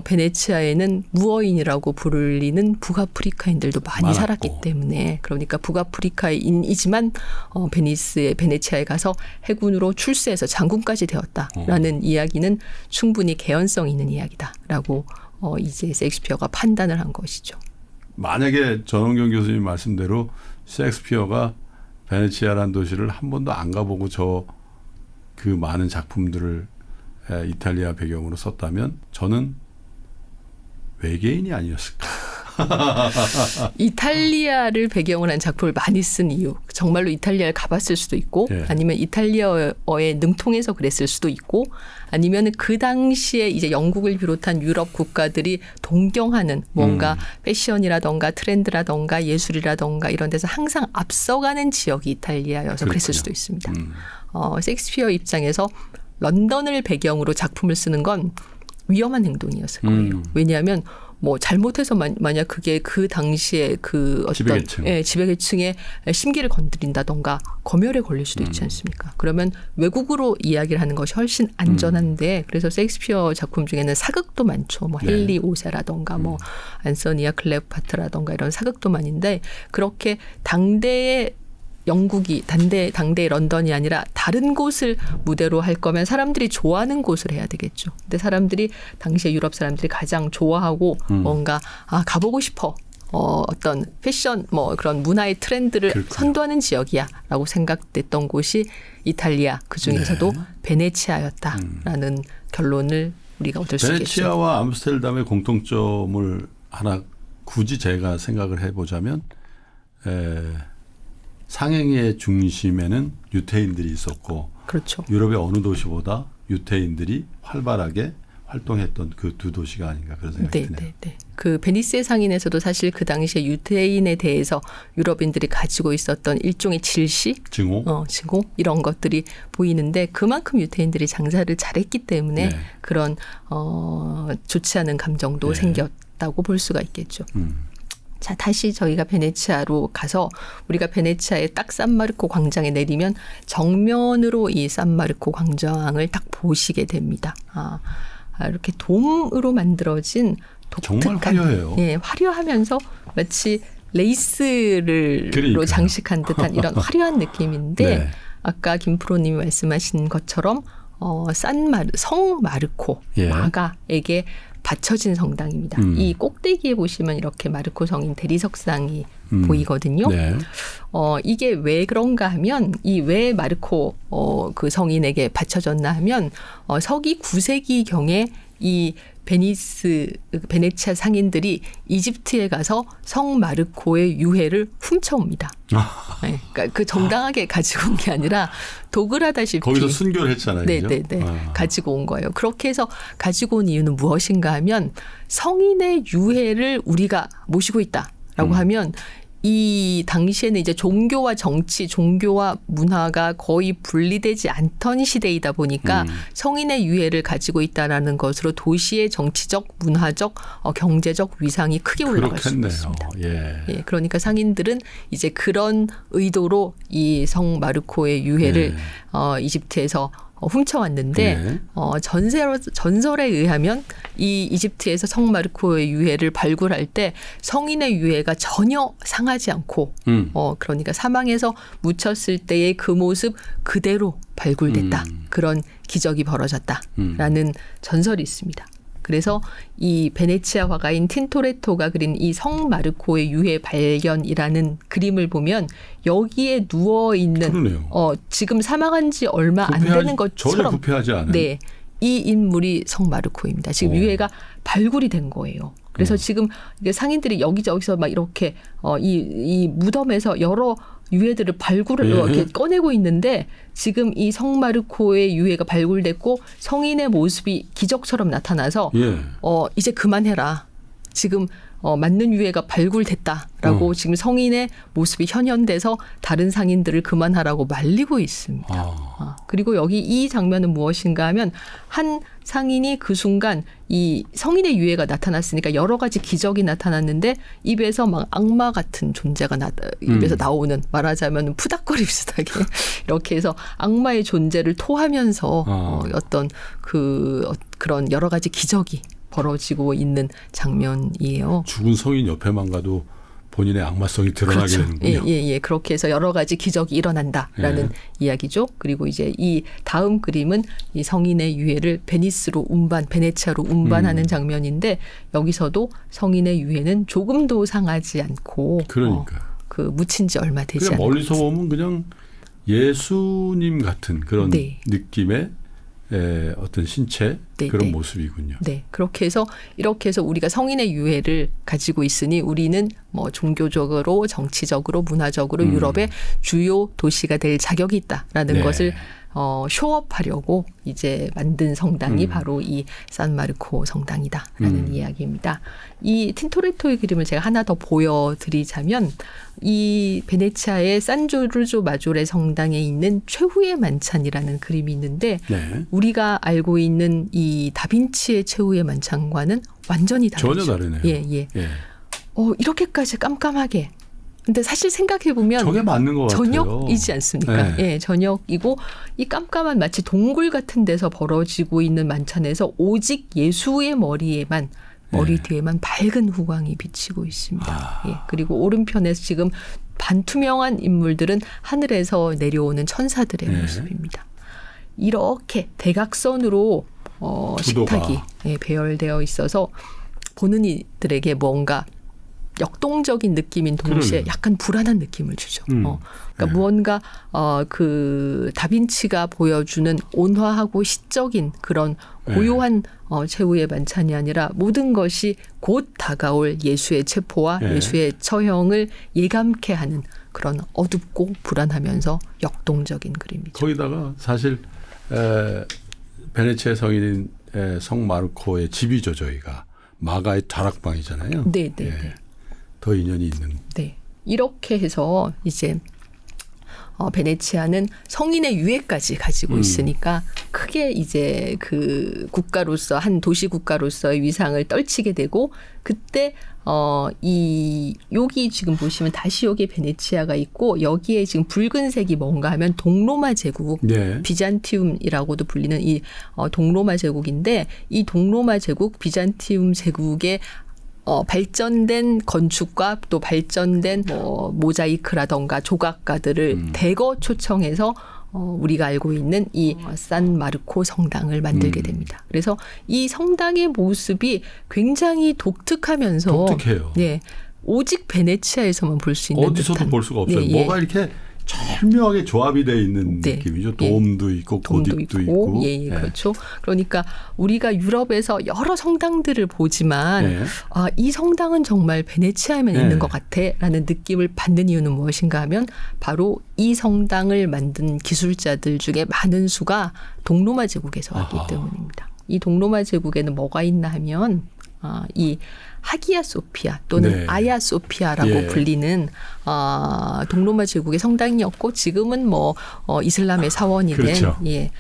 베네치아에는 무어인이라고 불리는 북아프리카인들도 많이 많았고. 살았기 때문에 그러니까 북아프리카인이지만 베네치아에 가서 해군으로 출세해서 장군까지 되었다라는 이야기는 충분히 개연성 있는 이야기다라고 이제 셰익스피어가 판단을 한 것이죠. 만약에 전원경 교수님 말씀대로 셰익스피어가 베네치아라는 도시를 한 번도 안 가보고 그 많은 작품들을 이탈리아 배경으로 썼다면 저는 외계인이 아니었을까. 이탈리아를 배경으로 한 작품을 많이 쓴 이유. 정말로 이탈리아를 가봤을 수도 있고 아니면 이탈리아어에 능통해서 그랬을 수도 있고 아니면 그 당시에 이제 영국을 비롯한 유럽 국가들이 동경하는 뭔가 패션이라던가 트렌드라던가 예술이라던가 이런 데서 항상 앞서가는 지역이 이탈리아여서 그랬을 수도 있습니다. 셰익스피어 입장에서 런던을 배경으로 작품을 쓰는 건 위험한 행동이었을 거예요. 왜냐하면 뭐 잘못해서 만약 그게 그 당시에 그 어떤 지배계층의 심기를 건드린다던가 검열에 걸릴 수도 있지 않습니까? 그러면 외국으로 이야기를 하는 것이 훨씬 안전한데 그래서 셰익스피어 작품 중에는 사극도 많죠. 뭐 헨리 5세라던가 뭐 안소니아 클레오파트라던가 이런 사극도 많은데 그렇게 당대의 영국이 당대 런던이 아니라 다른 곳을 무대로 할 거면 사람들이 좋아하는 곳을 해야 되겠죠. 근데 사람들이 당시에 유럽 사람들이 가장 좋아하고 뭔가 가보고 싶어. 어떤 패션 뭐 그런 문화의 트렌드를 그렇군요. 선도하는 지역이야라고 생각됐던 곳이 이탈리아 그중에서도 네. 베네치아였다라는 결론을 우리가 얻을 수 있겠죠. 베네치아와 암스테르담의 공통점을 하나 굳이 제가 생각을 해보자면 상행의 중심에는 유태인들이 있었고 그렇죠. 유럽의 어느 도시보다 유태인들이 활발하게 활동했던 그 두 도시가 아닌가 그런 생각이 드네요. 그 베니스의 상인에서도 사실 그 당시에 유태인에 대해서 유럽인들이 가지고 있었던 일종의 질시, 증오 이런 것들이 보이는데 그만큼 유태인들이 장사를 잘했기 때문에 네. 그런 좋지 않은 감정도 네. 생겼다고 볼 수가 있겠죠. 자, 다시 저희가 베네치아로 가서 우리가 베네치아의 딱 산마르코 광장에 내리면 정면으로 이 산마르코 광장을 딱 보시게 됩니다. 이렇게 돔으로 만들어진 독특한, 정말 화려해요. 예, 화려하면서 마치 레이스로 장식한 듯한 이런 화려한 느낌인데 네. 아까 김프로님이 말씀하신 것처럼 성 마르코 예. 마가에게 바쳐진 성당입니다. 이 꼭대기에 보시면 이렇게 마르코 성인 대리석상이 보이거든요. 네. 이게 왜 그런가 하면 이 왜 마르코 그 성인에게 바쳐졌나 하면 서기 9세기경에 이 베네치아 상인들이 이집트에 가서 성 마르코의 유해를 훔쳐옵니다. 네, 그러니까 그 정당하게 가지고 온 게 아니라 도굴하다시피 거기서 순교를 했잖아요. 네네네. 가지고 온 거예요. 그렇게 해서 가지고 온 이유는 무엇인가 하면 성인의 유해를 우리가 모시고 있다라고 하면 이 당시에는 이제 종교와 정치, 종교와 문화가 거의 분리되지 않던 시대이다 보니까 성인의 유해를 가지고 있다라는 것으로 도시의 정치적, 문화적, 경제적 위상이 크게 올라갈 수 있습니다. 예, 그러니까 상인들은 이제 그런 의도로 이 성 마르코의 유해를 이집트에서 훔쳐왔는데 전설에 의하면 이 이집트에서 성 마르코의 유해를 발굴할 때 성인의 유해가 전혀 상하지 않고 그러니까 사망해서 묻혔을 때의 그 모습 그대로 발굴됐다. 그런 기적이 벌어졌다라는 전설이 있습니다. 그래서 이 베네치아 화가인 틴토레토가 그린 이 성 마르코의 유해 발견이라는 그림을 보면 여기에 누워 있는 지금 사망한 지 얼마 안 되는 것처럼 전혀 부패하지 않은 네, 이 인물이 성 마르코입니다. 지금 유해가 발굴이 된 거예요. 그래서 지금 상인들이 여기저기서 막 이렇게 이 무덤에서 여러 유해들을 발굴을 이렇게 꺼내고 있는데 지금 이 성 마르코의 유해가 발굴됐고 성인의 모습이 기적처럼 나타나서 이제 그만해라. 지금 맞는 유해가 발굴됐다라고 지금 성인의 모습이 현현돼서 다른 상인들을 그만하라고 말리고 있습니다. 그리고 여기 이 장면은 무엇인가 하면 한 상인이 그 순간 이 성인의 유해가 나타났으니까 여러 가지 기적이 나타났는데 입에서 막 악마 같은 존재가 입에서 나오는 말하자면 푸닥거리 비슷하게 이렇게 해서 악마의 존재를 토하면서 어떤 그런 여러 가지 기적이 벌어지고 있는 장면이에요. 죽은 성인 옆에만 가도 본인의 악마성이 드러나게 되는군요. 예. 그렇게 해서 여러 가지 기적이 일어난다라는 이야기죠. 그리고 이제 이 다음 그림은 이 성인의 유해를 베네치아로 운반하는 장면인데 여기서도 성인의 유해는 조금도 상하지 않고 그 묻힌 지 얼마 되지 않은 멀리서 보면 그냥 예수님 같은 그런 느낌의 어떤 신체 그런 모습이군요. 네, 그렇게 해서 이렇게 해서 우리가 성인의 유해를 가지고 있으니 우리는 뭐 종교적으로, 정치적으로, 문화적으로 유럽의 주요 도시가 될 자격이 있다라는 것을 쇼업하려고 이제 만든 성당이 바로 이 산마르코 성당이다라는 이야기입니다. 이 틴토레토의 그림을 제가 하나 더 보여드리자면 이 베네치아의 산조르조 마조레 성당에 있는 최후의 만찬이라는 그림이 있는데 우리가 알고 있는 이 다빈치의 최후의 만찬과는 완전히 다르죠. 전혀 다르네요. 예. 이렇게까지 깜깜하게. 근데 사실 생각해 보면 저게 맞는 것 같아요. 저녁이지 않습니까? 예, 저녁이고 이 깜깜한 마치 동굴 같은 데서 벌어지고 있는 만찬에서 오직 예수의 머리 뒤에만 밝은 후광이 비치고 있습니다. 그리고 오른편에서 지금 반투명한 인물들은 하늘에서 내려오는 천사들의 네. 모습입니다. 이렇게 대각선으로 식탁이 배열되어 있어서 보는 이들에게 뭔가 역동적인 느낌인 동시에 약간 불안한 느낌을 주죠. 그러니까 무언가 그 다빈치가 보여주는 온화하고 시적인 그런 고요한 최후의 만찬이 아니라 모든 것이 곧 다가올 예수의 체포와 예수의 처형을 예감케 하는 그런 어둡고 불안하면서 역동적인 그림이죠. 거기다가 사실 베네치아 성인인 성 마르코의 집이죠. 저희가 마가의 다락방이잖아요. 네. 더 인연이 있는. 네. 이렇게 해서 이제 베네치아는 성인의 유해까지 가지고 있으니까 크게 이제 그 국가로서 한 도시 국가로서의 위상을 떨치게 되고 그때 여기 지금 보시면 다시 여기 베네치아가 있고 여기에 지금 붉은색이 뭔가 하면 동로마 제국 비잔티움이라고도 불리는 이 동로마 제국인데 이 동로마 제국 비잔티움 제국의 발전된 건축과 또 발전된 모자이크라던가 조각가들을 대거 초청해서 우리가 알고 있는 이 산 마르코 성당을 만들게 됩니다. 그래서 이 성당의 모습이 굉장히 독특하면서 네, 오직 베네치아에서만 볼 수 있는 어디서도 듯한. 볼 수가 없어요. 뭐가 이렇게 절묘하게 조합이 되어 있는 느낌이죠. 돔도 있고 고딕도 있고. 그렇죠. 그러니까 우리가 유럽에서 여러 성당들을 보지만 이 성당은 정말 베네치아에만 있는 것 같아라는 느낌을 받는 이유는 무엇인가 하면 바로 이 성당을 만든 기술자들 중에 많은 수가 동로마 제국에서 왔기 때문입니다. 이 동로마 제국에는 뭐가 있나 하면 이 하기야 소피아 또는 아야 소피아라고 불리는 동로마 제국의 성당이었고 지금은 이슬람의 사원이 된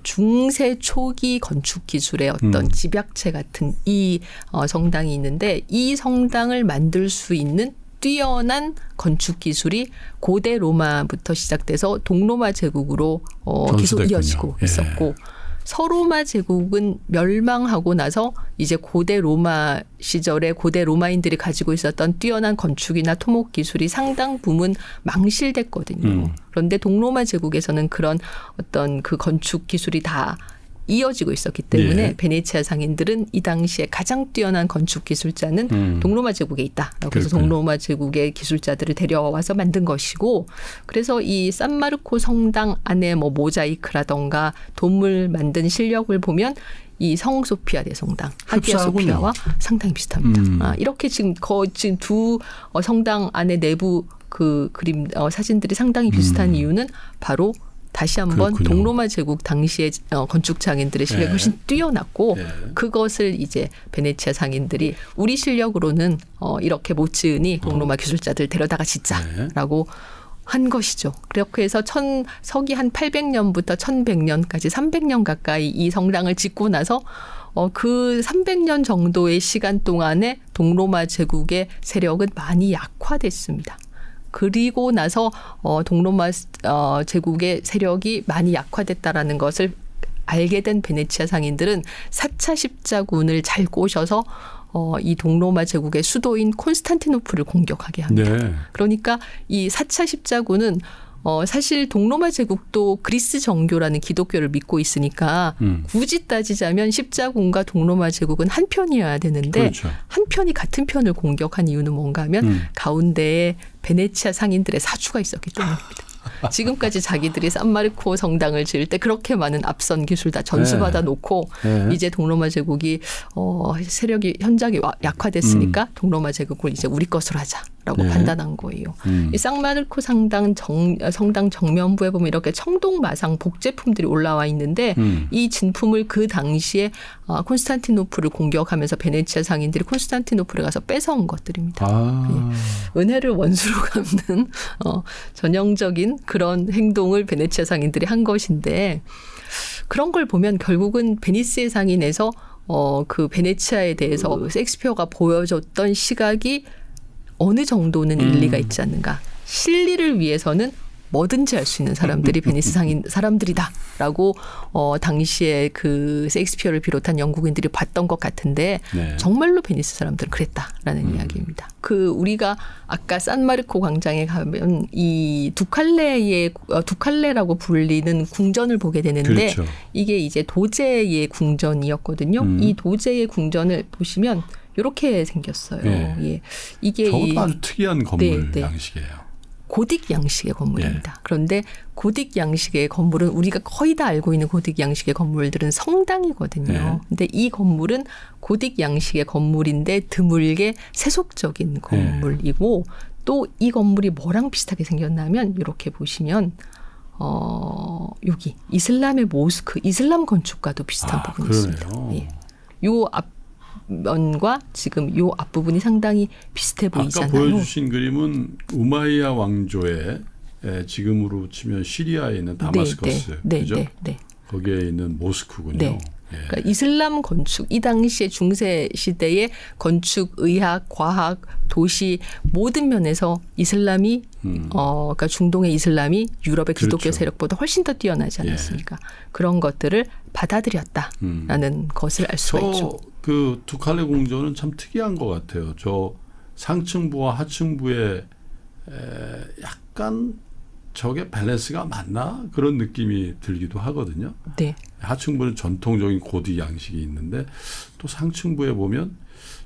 중세 초기 건축 기술의 어떤 집약체 같은 이 성당이 있는데 이 성당을 만들 수 있는 뛰어난 건축 기술이 고대 로마부터 시작돼서 동로마 제국으로 계속 이어지고 있었고 서로마 제국은 멸망하고 나서 이제 고대 로마 시절에 고대 로마인들이 가지고 있었던 뛰어난 건축이나 토목 기술이 상당 부분 망실됐거든요. 그런데 동로마 제국에서는 그런 어떤 그 건축 기술이 다 이어지고 있었기 때문에 베네치아 상인들은 이 당시에 가장 뛰어난 건축 기술자는 동로마 제국에 있다라고 해서 동로마 제국의 기술자들을 데려와서 만든 것이고 그래서 이 산마르코 성당 안에 모자이크라던가 돔을 만든 실력을 보면 이 성 소피아 대성당, 하기야 소피아와 상당히 비슷합니다. 이렇게 지금 두 성당 안에 내부 그 그림 사진들이 상당히 비슷한 이유는 바로 다시 한번 동로마 제국 당시의 건축 장인들의 실력이 훨씬 뛰어났고 그것을 이제 베네치아 상인들이 우리 실력으로는 이렇게 못 지으니 동로마 기술자들 데려다가 짓자라고 한 것이죠. 그렇게 해서 서기 한 800년부터 1100년까지 300년 가까이 이 성당을 짓고 나서 그 300년 정도의 시간 동안에 동로마 제국의 세력은 많이 약화됐습니다. 그리고 나서 동로마 제국의 세력이 많이 약화됐다라는 것을 알게 된 베네치아 상인들은 4차 십자군을 잘 꼬셔서 이 동로마 제국의 수도인 콘스탄티노플을 공격하게 합니다. 그러니까 이 4차 십자군은 사실 동로마 제국도 그리스 정교라는 기독교를 믿고 있으니까 굳이 따지자면 십자군과 동로마 제국은 한 편이어야 되는데 한 편이 같은 편을 공격한 이유는 뭔가 하면 가운데에 베네치아 상인들의 사주가 있었기 때문입니다. 지금까지 자기들이 산마르코 성당을 지을 때 그렇게 많은 앞선 기술 다 전수받아 놓고 이제 동로마 제국이 세력이 현저하게 약화됐으니까 동로마 제국을 이제 우리 것으로 하자라고 판단한 거예요. 이 산마르코 성당 정면부에 보면 이렇게 청동마상 복제품들이 올라와 있는데 이 진품을 그 당시에 콘스탄티노플을 공격하면서 베네치아 상인들이 콘스탄티노플에 가서 뺏어온 것들입니다. 은혜를 원수로 갚는 전형적인 그런 행동을 베네치아 상인들이 한 것인데 그런 걸 보면 결국은 베니스의 상인에서 그 베네치아에 대해서 셰익스피어가 보여줬던 시각이 어느 정도는 일리가 있지 않는가. 실리를 위해서는 뭐든지 할 수 있는 사람들이 베니스 상인 사람들이다라고 당시에 그 셰익스피어를 비롯한 영국인들이 봤던 것 같은데 네. 정말로 베니스 사람들은 그랬다라는 이야기입니다. 그 우리가 아까 산마르코 광장에 가면 이 두칼레라고 불리는 궁전을 보게 되는데 그렇죠. 이게 이제 도제의 궁전이었거든요. 이 도제의 궁전을 보시면 이렇게 생겼어요. 네. 예. 이게 저것도 아주 특이한 건물 네. 양식이에요. 고딕 양식의 건물입니다. 네. 그런데 고딕 양식의 건물은 우리가 거의 다 알고 있는 고딕 양식의 건물들은 성당이거든요. 네. 근데 이 건물은 고딕 양식의 건물인데 드물게 세속적인 건물이고 또 이 건물이 뭐랑 비슷하게 생겼냐면 이렇게 보시면 여기 이슬람의 모스크, 이슬람 건축과도 비슷한 부분이 그러네요. 있습니다. 예. 요 앞면과 지금 요 앞부분이 상당히 비슷해 보이잖아요. 아까 보여주신 그림은 우마이야 왕조의 지금으로 치면 시리아에 있는 다마스커스, 그죠? 네. 거기에 있는 모스크군요. 네. 그러니까 이슬람 건축, 이 당시의 중세 시대의 건축, 의학, 과학, 도시 모든 면에서 이슬람이 그러니까 중동의 이슬람이 유럽의 기독교 그렇죠. 세력보다 훨씬 더 뛰어나지 않았습니까? 그런 것들을 받아들였다라는 것을 알 수가 있죠. 그 두칼레 궁전은 참 특이한 것 같아요. 저 상층부와 하층부에 약간 저게 밸런스가 맞나? 그런 느낌이 들기도 하거든요. 네. 하층부는 전통적인 고딕 양식이 있는데 또 상층부에 보면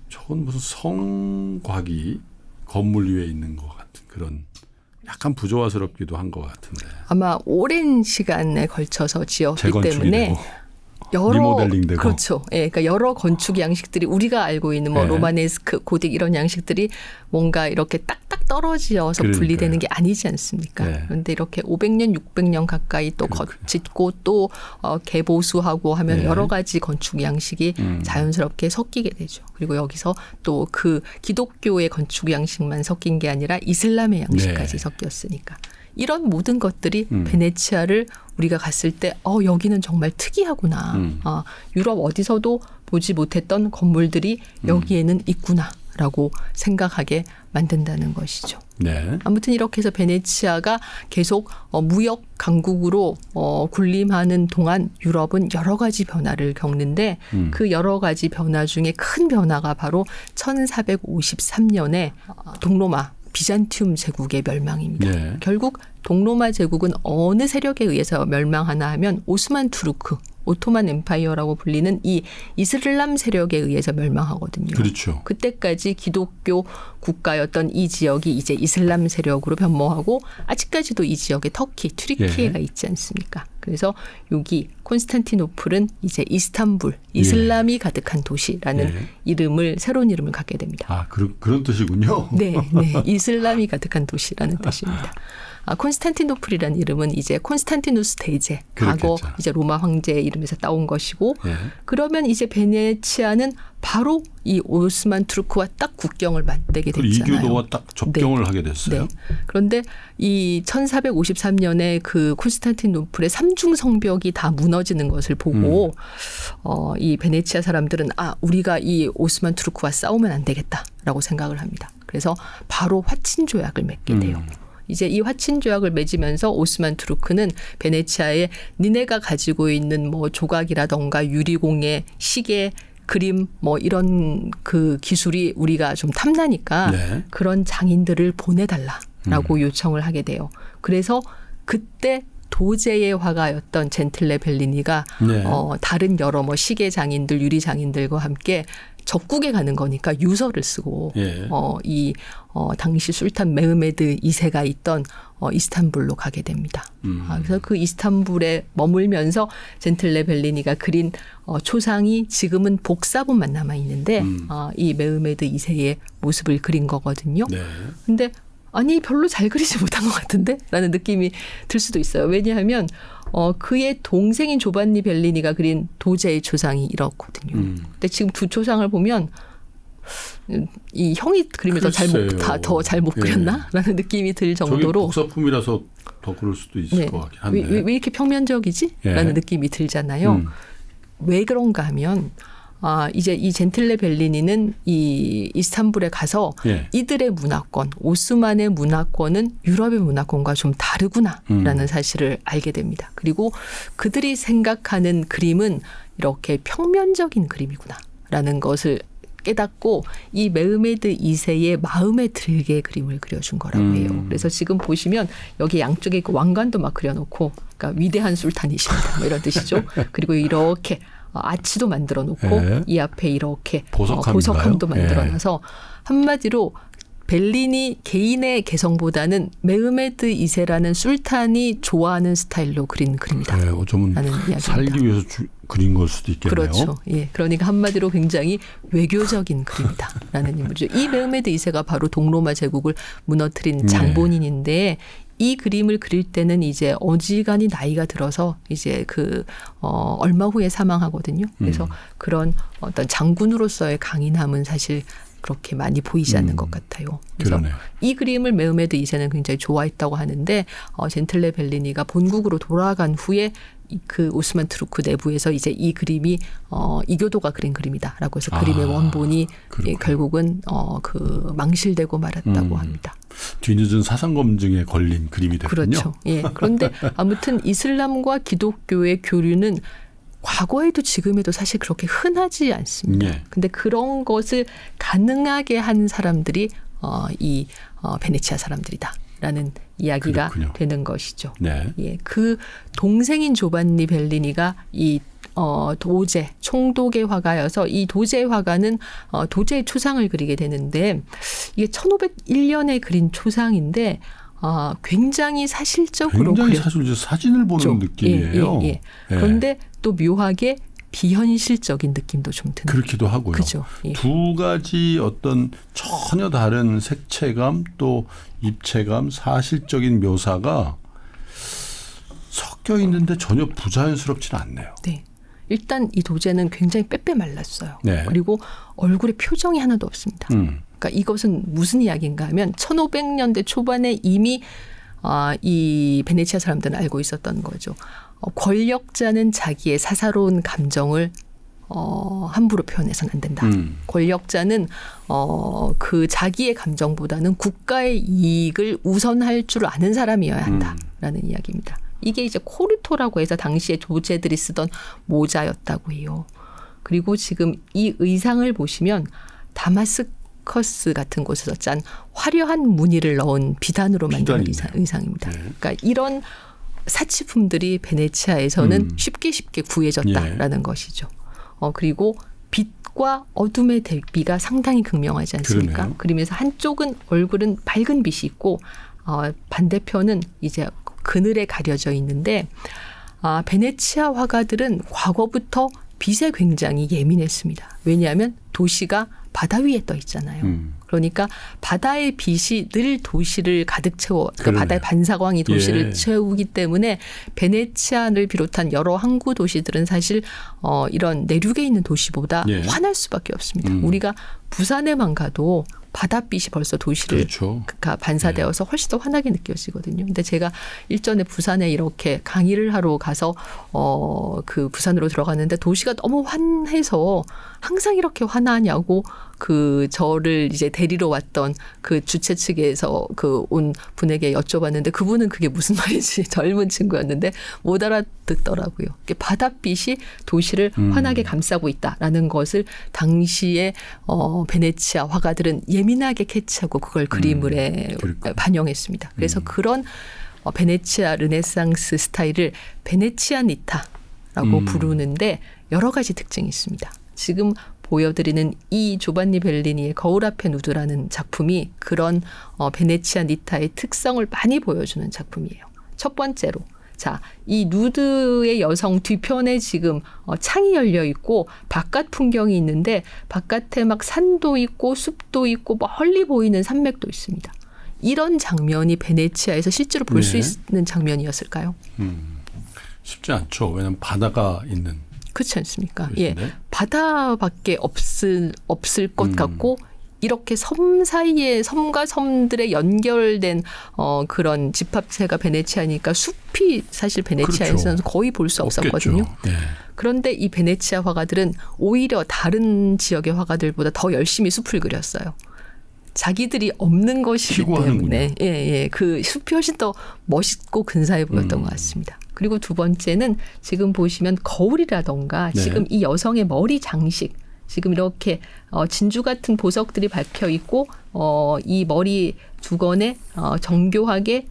저건 무슨 성곽이 건물 위에 있는 것 같은 그런 약간 부조화스럽기도 한 것 같은데. 아마 오랜 시간에 걸쳐서 지었기 재건축이 때문에 되고 여러 리모델링되고. 그렇죠. 예, 그러니까 여러 건축 양식들이 우리가 알고 있는 뭐 네. 로마네스크, 고딕 이런 양식들이 뭔가 이렇게 딱딱 떨어지어서 그러니까요. 분리되는 게 아니지 않습니까? 네. 그런데 이렇게 500년, 600년 가까이 또 짓고 또 개보수하고 하면 네. 여러 가지 건축 양식이 자연스럽게 섞이게 되죠. 그리고 여기서 또 그 기독교의 건축 양식만 섞인 게 아니라 이슬람의 양식까지 네. 섞였으니까. 이런 모든 것들이 베네치아를 우리가 갔을 때 여기는 정말 특이하구나. 유럽 어디서도 보지 못했던 건물들이 여기에는 있구나라고 생각하게 만든다는 것이죠. 네. 아무튼 이렇게 해서 베네치아가 계속 무역 강국으로 군림하는 동안 유럽은 여러 가지 변화를 겪는데 그 여러 가지 변화 중에 큰 변화가 바로 1453년에 동로마 비잔티움 제국의 멸망입니다. 네. 결국 동로마 제국은 어느 세력에 의해서 멸망하나 하면 오스만 투르크, 오토만 엠파이어라고 불리는 이 이슬람 세력에 의해서 멸망하거든요. 그렇죠. 그때까지 기독교 국가였던 이 지역이 이제 이슬람 세력으로 변모하고 아직까지도 이 지역에 터키, 튀르키예가 있지 않습니까? 그래서 여기 콘스탄티노플은 이제 이스탄불, 이슬람이 가득한 도시라는 이름을 새로운 이름을 갖게 됩니다. 아, 그런 뜻이군요. 네. 이슬람이 가득한 도시라는 뜻입니다. 콘스탄티노플이라는 이름은 이제 콘스탄티누스 대제, 과거 그렇겠죠. 이제 로마 황제의 이름에서 따온 것이고 예. 그러면 이제 베네치아는 바로 이 오스만 투르크와 딱 국경을 맞대게 그 됐잖아요. 이교도와 딱 접경을 하게 됐어요. 네. 그런데 이 1453년에 그 콘스탄티노플의 삼중 성벽이 다 무너지는 것을 보고 이 베네치아 사람들은 우리가 이 오스만 투르크와 싸우면 안 되겠다라고 생각을 합니다. 그래서 바로 화친 조약을 맺게 돼요. 이제 이 화친 조약을 맺으면서 오스만 투르크는 베네치아에 니네가 가지고 있는 뭐 조각이라던가 유리공예, 시계, 그림 뭐 이런 그 기술이 우리가 좀 탐나니까 네. 그런 장인들을 보내달라라고 요청을 하게 돼요. 그래서 그때 도제의 화가였던 젠틀레 벨리니가 네. 다른 여러 뭐 시계 장인들, 유리 장인들과 함께 적국에 가는 거니까 유서를 쓰고 당시 술탄 메흐메드 2세가 있던 이스탄불로 가게 됩니다. 그래서 그 이스탄불에 머물면서 젠틀레 벨리니가 그린 초상이 지금은 복사본만 남아 있는데 이 메흐메드 2세의 모습을 그린 거거든요. 네. 근데 아니 별로 잘 그리지 못한 것 같은데? 라는 느낌이 들 수도 있어요. 왜냐하면 그의 동생인 조반니 벨리니가 그린 도제의 초상이 이렇거든요. 근데 지금 두 초상을 보면 이 형이 그림을 더 잘 못 그렸나? 라는 느낌이 들 정도로. 저게 복사품이라서 더 그럴 수도 있을 것 같긴 한데. 왜 이렇게 평면적이지? 라는 느낌이 들잖아요. 왜 그런가 하면 이제 이 젠틀레 벨리니는 이 이스탄불에 가서 예. 이들의 문화권, 오스만의 문화권은 유럽의 문화권과 좀 다르구나라는 사실을 알게 됩니다. 그리고 그들이 생각하는 그림은 이렇게 평면적인 그림이구나라는 것을 깨닫고 이 메흐메드 2세의 마음에 들게 그림을 그려준 거라고 해요. 그래서 지금 보시면 여기 양쪽에 그 왕관도 막 그려놓고, 그러니까 위대한 술탄이십니다. 뭐 이런 뜻이죠. 그리고 이렇게 아치도 만들어 놓고 예. 이 앞에 이렇게 보석함인가요? 보석함도 만들어 예. 놔서 한마디로 벨리니 개인의 개성보다는 메흐메드 2세라는 술탄이 좋아하는 스타일로 그린 그림이다. 네, 어쩌면 라는 이야기입니다. 살기 위해서 그린 걸 수도 있겠네요. 그렇죠. 예. 그러니까 한마디로 굉장히 외교적인 그림이다라는 인물이죠. 이 메흐메드 2세가 바로 동로마 제국을 무너뜨린 장본인인데 이 그림을 그릴 때는 이제 어지간히 나이가 들어서 이제 얼마 후에 사망하거든요. 그래서 그런 어떤 장군으로서의 강인함은 사실 그렇게 많이 보이지 않는 것 같아요. 그래서 그러네요. 이 그림을 메흐메드 2세는 굉장히 좋아했다고 하는데 젠틀레 벨리니가 본국으로 돌아간 후에 그 오스만 투르크 내부에서 이제 이 그림이 이교도가 그린 그림이다라고 해서 그림의 원본이 결국은 망실되고 말았다고 합니다. 뒤늦은 사상 검증에 걸린 그림이 됐군요. 그렇죠. 예. 그런데 아무튼 이슬람과 기독교의 교류는 과거에도 지금에도 사실 그렇게 흔하지 않습니다. 예. 근데 그런 것을 가능하게 한 사람들이 이 베네치아 사람들이다라는 이야기가 그렇군요. 되는 것이죠. 네. 예, 그 동생인 조반니 벨리니가 이 도제 총독의 화가여서 이 도제의 화가는 도제의 초상을 그리게 되는데 이게 1501년에 그린 초상인데 굉장히 사실적으로 굉장히 사실 사진을 보는 느낌이에요. 예. 그런데 또 묘하게 비현실적인 느낌도 좀 드는. 그렇기도 하고요. 그죠. 예. 두 가지 어떤 전혀 다른 색채감 또 입체감, 사실적인 묘사가 섞여 있는데 전혀 부자연스럽지는 않네요. 네. 일단 이 도제는 굉장히 빼빼 말랐어요. 네. 그리고 얼굴에 표정이 하나도 없습니다. 그러니까 이것은 무슨 이야기인가 하면 1500년대 초반에 이미 이 베네치아 사람들은 알고 있었던 거죠. 권력자는 자기의 사사로운 감정을 함부로 표현해서는 안 된다. 권력자는 그 자기의 감정보다는 국가의 이익을 우선할 줄 아는 사람이어야 한다라는 이야기입니다. 이게 이제 코르토라고 해서 당시에 조제들이 쓰던 모자였다고 해요. 그리고 지금 이 의상을 보시면 다마스커스 같은 곳에서 짠 화려한 무늬를 넣은 비단으로 만든 의상입니다. 네. 그러니까 이런 사치품들이 베네치아에서는 쉽게 구해졌다라는 것이죠. 그리고 빛과 어둠의 대비가 상당히 극명하지 않습니까? 그러네요. 그림에서 한쪽은 얼굴은 밝은 빛이 있고 반대편은 이제 그늘에 가려져 있는데 베네치아 화가들은 과거부터 빛에 굉장히 예민했습니다. 왜냐하면 도시가 바다 위에 떠 있잖아요. 그러니까 바다의 빛이 늘 도시를 가득 채워, 그러니까 바다의 반사광이 도시를 채우기 때문에 베네치아를 비롯한 여러 항구 도시들은 사실 이런 내륙에 있는 도시보다 환할 수밖에 없습니다. 우리가 부산에만 가도 바닷빛이 벌써 도시를 반사되어서 훨씬 더 환하게 느껴지거든요. 근데 제가 일전에 부산에 이렇게 강의를 하러 가서 그 부산으로 들어갔는데 도시가 너무 환해서 항상 이렇게 환하냐고 저를 이제 데리러 왔던 그 주최 측에서 온 분에게 여쭤봤는데 그분은 그게 무슨 말인지 젊은 친구였는데 못 알아듣더라고요. 바닷빛이 도시를 환하게 감싸고 있다라는 것을 당시에 베네치아 화가들은 예민하게 캐치하고 그걸 그림물에 반영했습니다. 그래서 그런 베네치아 르네상스 스타일을 베네치아니타라고 부르는데 여러 가지 특징이 있습니다. 지금 보여드리는 이 조반니 벨리니의 거울 앞에 누드라는 작품이 그런 베네치아니타의 특성을 많이 보여주는 작품이에요. 첫 번째로 이 누드의 여성 뒤편에 지금 창이 열려 있고 바깥 풍경이 있는데 바깥에 막 산도 있고 숲도 있고 멀리 보이는 산맥도 있습니다. 이런 장면이 베네치아에서 실제로 볼 수 있는 장면이었을까요? 쉽지 않죠. 왜냐하면 바다가 있는. 그렇지 않습니까? 그러신데? 바다밖에 없을 것 같고 이렇게 섬 사이에 섬과 섬들의 연결된 그런 집합체가 베네치아니까 숲이 사실 베네치아에서는 그렇죠. 거의 볼 수 없었거든요. 네. 그런데 이 베네치아 화가들은 오히려 다른 지역의 화가들보다 더 열심히 숲을 그렸어요. 자기들이 없는 것이기 때문에 그 숲이 훨씬 더 멋있고 근사해 보였던 것 같습니다. 그리고 두 번째는 지금 보시면 거울이라던가 네. 지금 이 여성의 머리 장식 지금 이렇게 진주 같은 보석들이 박혀 있고 이 머리 두건에 정교하게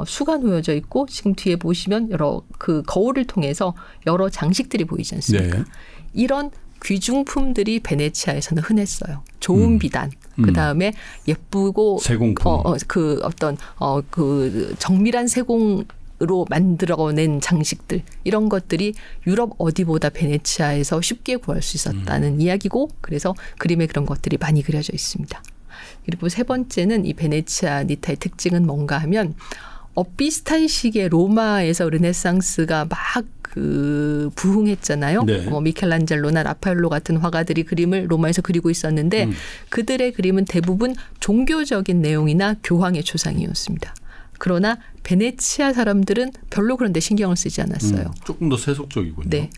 수가 놓여져 있고 지금 뒤에 보시면 여러 그 거울을 통해서 여러 장식들이 보이지 않습니까? 네. 이런 귀중품들이 베네치아에서는 흔했어요. 좋은 비단, 그 다음에 예쁘고 세공품, 그 어떤 그 정밀한 세공으로 만들어낸 장식들 이런 것들이 유럽 어디보다 베네치아에서 쉽게 구할 수 있었다는 이야기고 그래서 그림에 그런 것들이 많이 그려져 있습니다. 그리고 세 번째는 이 베네치아 니타의 특징은 뭔가 하면 비슷한 시기에 로마에서 르네상스가 막 그 부흥했잖아요. 네. 미켈란젤로나 라파엘로 같은 화가들이 그림을 로마에서 그리고 있었는데 그들의 그림은 대부분 종교적인 내용이나 교황의 초상이었습니다. 그러나 베네치아 사람들은 별로 그런 데 신경을 쓰지 않았어요. 조금 더 세속적이군요. 네.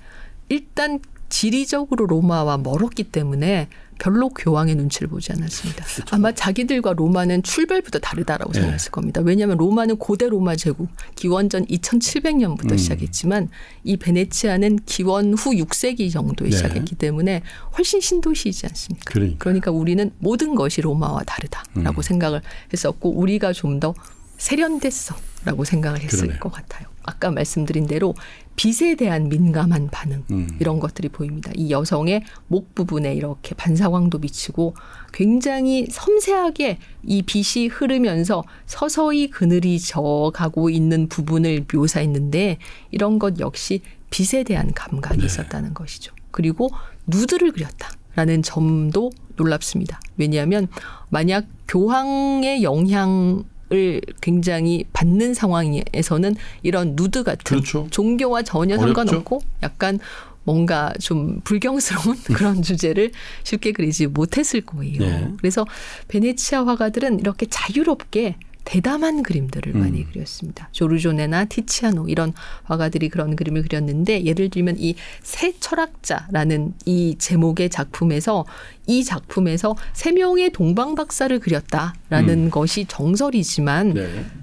일단 지리적으로 로마와 멀었기 때문에 별로 교황의 눈치를 보지 않았습니다. 그렇죠. 아마 자기들과 로마는 출발부터 다르다라고 생각했을 겁니다. 왜냐하면 로마는 고대 로마 제국 기원전 2700년부터 시작했지만 이 베네치아는 기원 후 6세기 정도에 시작했기 때문에 훨씬 신도시이지 않습니까? 그러니까 우리는 모든 것이 로마와 다르다라고 생각을 했었고 우리가 좀 더 세련됐어라고 생각을 했을 것 같아요. 아까 말씀드린 대로 빛에 대한 민감한 반응 이런 것들이 보입니다. 이 여성의 목 부분에 이렇게 반사광도 비치고 굉장히 섬세하게 이 빛이 흐르면서 서서히 그늘이 져가고 있는 부분을 묘사했는데 이런 것 역시 빛에 대한 감각이 있었다는 것이죠. 그리고 누드를 그렸다라는 점도 놀랍습니다. 왜냐하면 만약 교황의 영향 을 굉장히 받는 상황에서는 이런 누드 같은 종교와 전혀 상관없고 약간 뭔가 좀 불경스러운 그런 주제를 쉽게 그리지 못했을 거예요. 그래서 베네치아 화가들은 이렇게 자유롭게 대담한 그림들을 많이 그렸습니다. 조르조네나 티치아노 이런 화가들이 그런 그림을 그렸는데 예를 들면 이 새 철학자라는 이 제목의 작품에서 이 작품에서 3명의 동방박사를 그렸다라는 것이 정설이지만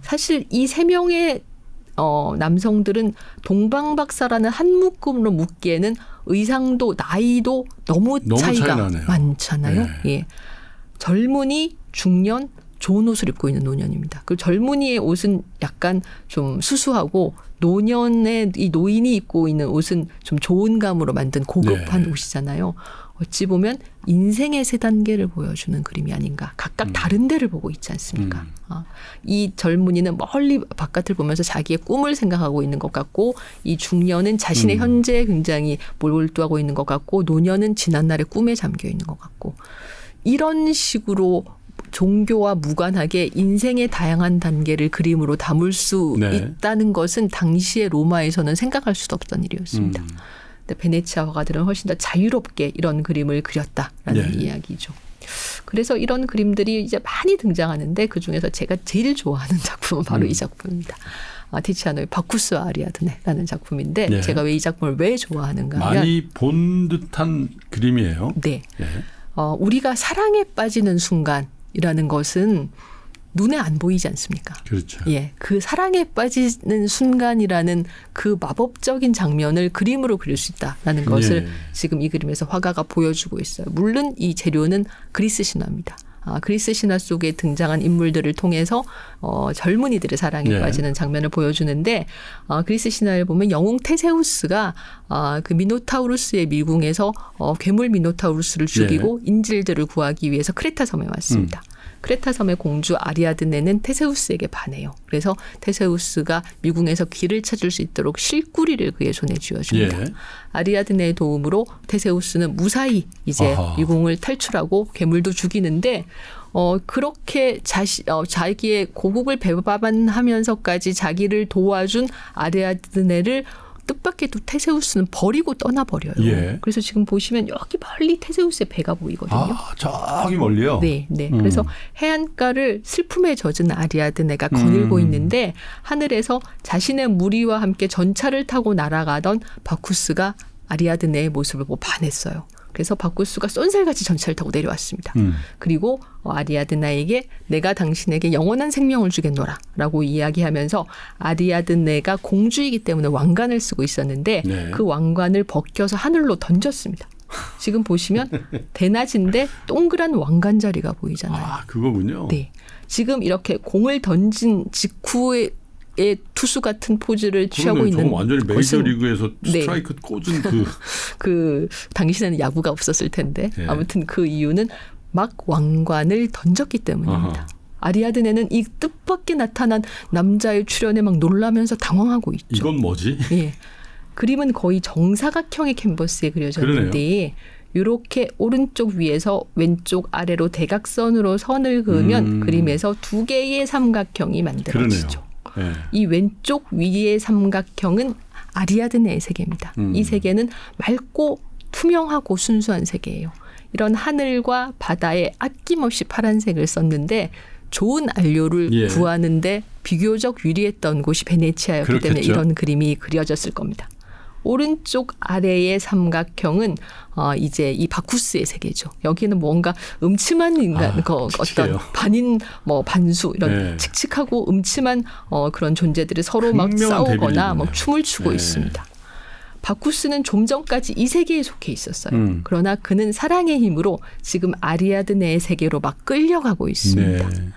사실 이 3명의 남성들은 동방박사라는 한 묶음으로 묶기에는 의상도 나이도 너무 차이가 많잖아요. 예. 젊은이, 중년, 좋은 옷을 입고 있는 노년입니다. 그 젊은이의 옷은 약간 좀 수수하고 노년의 이 노인이 입고 있는 옷은 좀 좋은 감으로 만든 고급한 옷이잖아요. 어찌 보면 인생의 세 단계를 보여주는 그림이 아닌가. 각각 다른 데를 보고 있지 않습니까? 이 젊은이는 멀리 바깥을 보면서 자기의 꿈을 생각하고 있는 것 같고 이 중년은 자신의 현재에 굉장히 몰두하고 있는 것 같고 노년은 지난날의 꿈에 잠겨 있는 것 같고 이런 식으로 종교와 무관하게 인생의 다양한 단계를 그림으로 담을 수 있다는 것은 당시의 로마에서는 생각할 수도 없던 일이었습니다. 근데 베네치아 화가들은 훨씬 더 자유롭게 이런 그림을 그렸다라는 이야기죠. 그래서 이런 그림들이 이제 많이 등장하는데 그중에서 제가 제일 좋아하는 작품은 바로 이 작품입니다. 티치아노의 바쿠스 아리아드네라는 작품인데 제가 왜 이 작품을 왜 좋아하는가 하면 많이 본 듯한 그림이에요. 네. 우리가 사랑에 빠지는 순간이라는 것은 눈에 안 보이지 않습니까? 그렇죠. 예, 그 사랑에 빠지는 순간이라는 그 마법적인 장면을 그림으로 그릴 수 있다라는 것을 지금 이 그림에서 화가가 보여주고 있어요. 물론 이 재료는 그리스 신화입니다. 그리스 신화 속에 등장한 인물들을 통해서 젊은이들의 사랑에 빠지는 장면을 보여주는데 그리스 신화를 보면 영웅 테세우스가 그 미노타우루스의 미궁에서 괴물 미노타우루스를 죽이고 인질들을 구하기 위해서 크레타 섬에 왔습니다. 크레타 섬의 공주 아리아드네는 테세우스에게 반해요. 그래서 테세우스가 미궁에서 길을 찾을 수 있도록 실구리를 그의 손에 쥐어줍니다. 아리아드네의 도움으로 테세우스는 무사히 이제 미궁을 탈출하고 괴물도 죽이는데 그렇게 자기의 고국을 배반하면서까지 자기를 도와준 아리아드네를 뜻밖에도 테세우스는 버리고 떠나버려요. 예. 그래서 지금 보시면 여기 멀리 테세우스의 배가 보이거든요. 아, 저기 멀리요? 네, 네. 그래서 해안가를 슬픔에 젖은 아리아드네가 거닐고 있는데 하늘에서 자신의 무리와 함께 전차를 타고 날아가던 바쿠스가 아리아드네의 모습을 보고 반했어요. 그래서 바쿠스가 쏜살같이 전차를 타고 내려왔습니다. 그리고 아리아드네에게 내가 당신에게 영원한 생명을 주겠노라 라고 이야기하면서 아리아드네가 공주이기 때문에 왕관을 쓰고 있었는데 네. 그 왕관을 벗겨서 하늘로 던졌습니다. 지금 보시면 대낮인데 동그란 왕관 자리가 보이잖아요. 아, 그거군요. 네, 지금 이렇게 공을 던진 직후에 투수 같은 포즈를 취하고 그러네. 있는 저건 완전히 메이저리그에서 네. 스트라이크 꽂은 그 당시에는 야구가 없었을 텐데 네. 아무튼 그 이유는 막 왕관을 던졌기 때문입니다. 아하. 아리아드네는 이 뜻밖의 나타난 남자의 출현에 막 놀라면서 당황하고 있죠. 이건 뭐지? 예. 그림은 거의 정사각형의 캔버스에 그려졌는데 이렇게 오른쪽 위에서 왼쪽 아래로 대각선으로 선을 그으면 그림에서 두 개의 삼각형이 만들어지죠. 네. 이 왼쪽 위의 삼각형은 아리아드네의 세계입니다. 이 세계는 맑고 투명하고 순수한 세계예요. 이런 하늘과 바다에 아낌없이 파란색을 썼는데 좋은 안료를 예. 구하는데 비교적 유리했던 곳이 베네치아였기 그렇겠죠. 때문에 이런 그림이 그려졌을 겁니다. 오른쪽 아래의 삼각형은 이제 이 바쿠스의 세계죠. 여기는 뭔가 음침한 인간, 어떤 반인, 반수 이런 네. 칙칙하고 음침한 그런 존재들이 서로 막 싸우거나 막 춤을 추고 네. 있습니다. 바쿠스는 좀 전까지 이 세계에 속해 있었어요. 그러나 그는 사랑의 힘으로 지금 아리아드네의 세계로 막 끌려가고 있습니다. 네.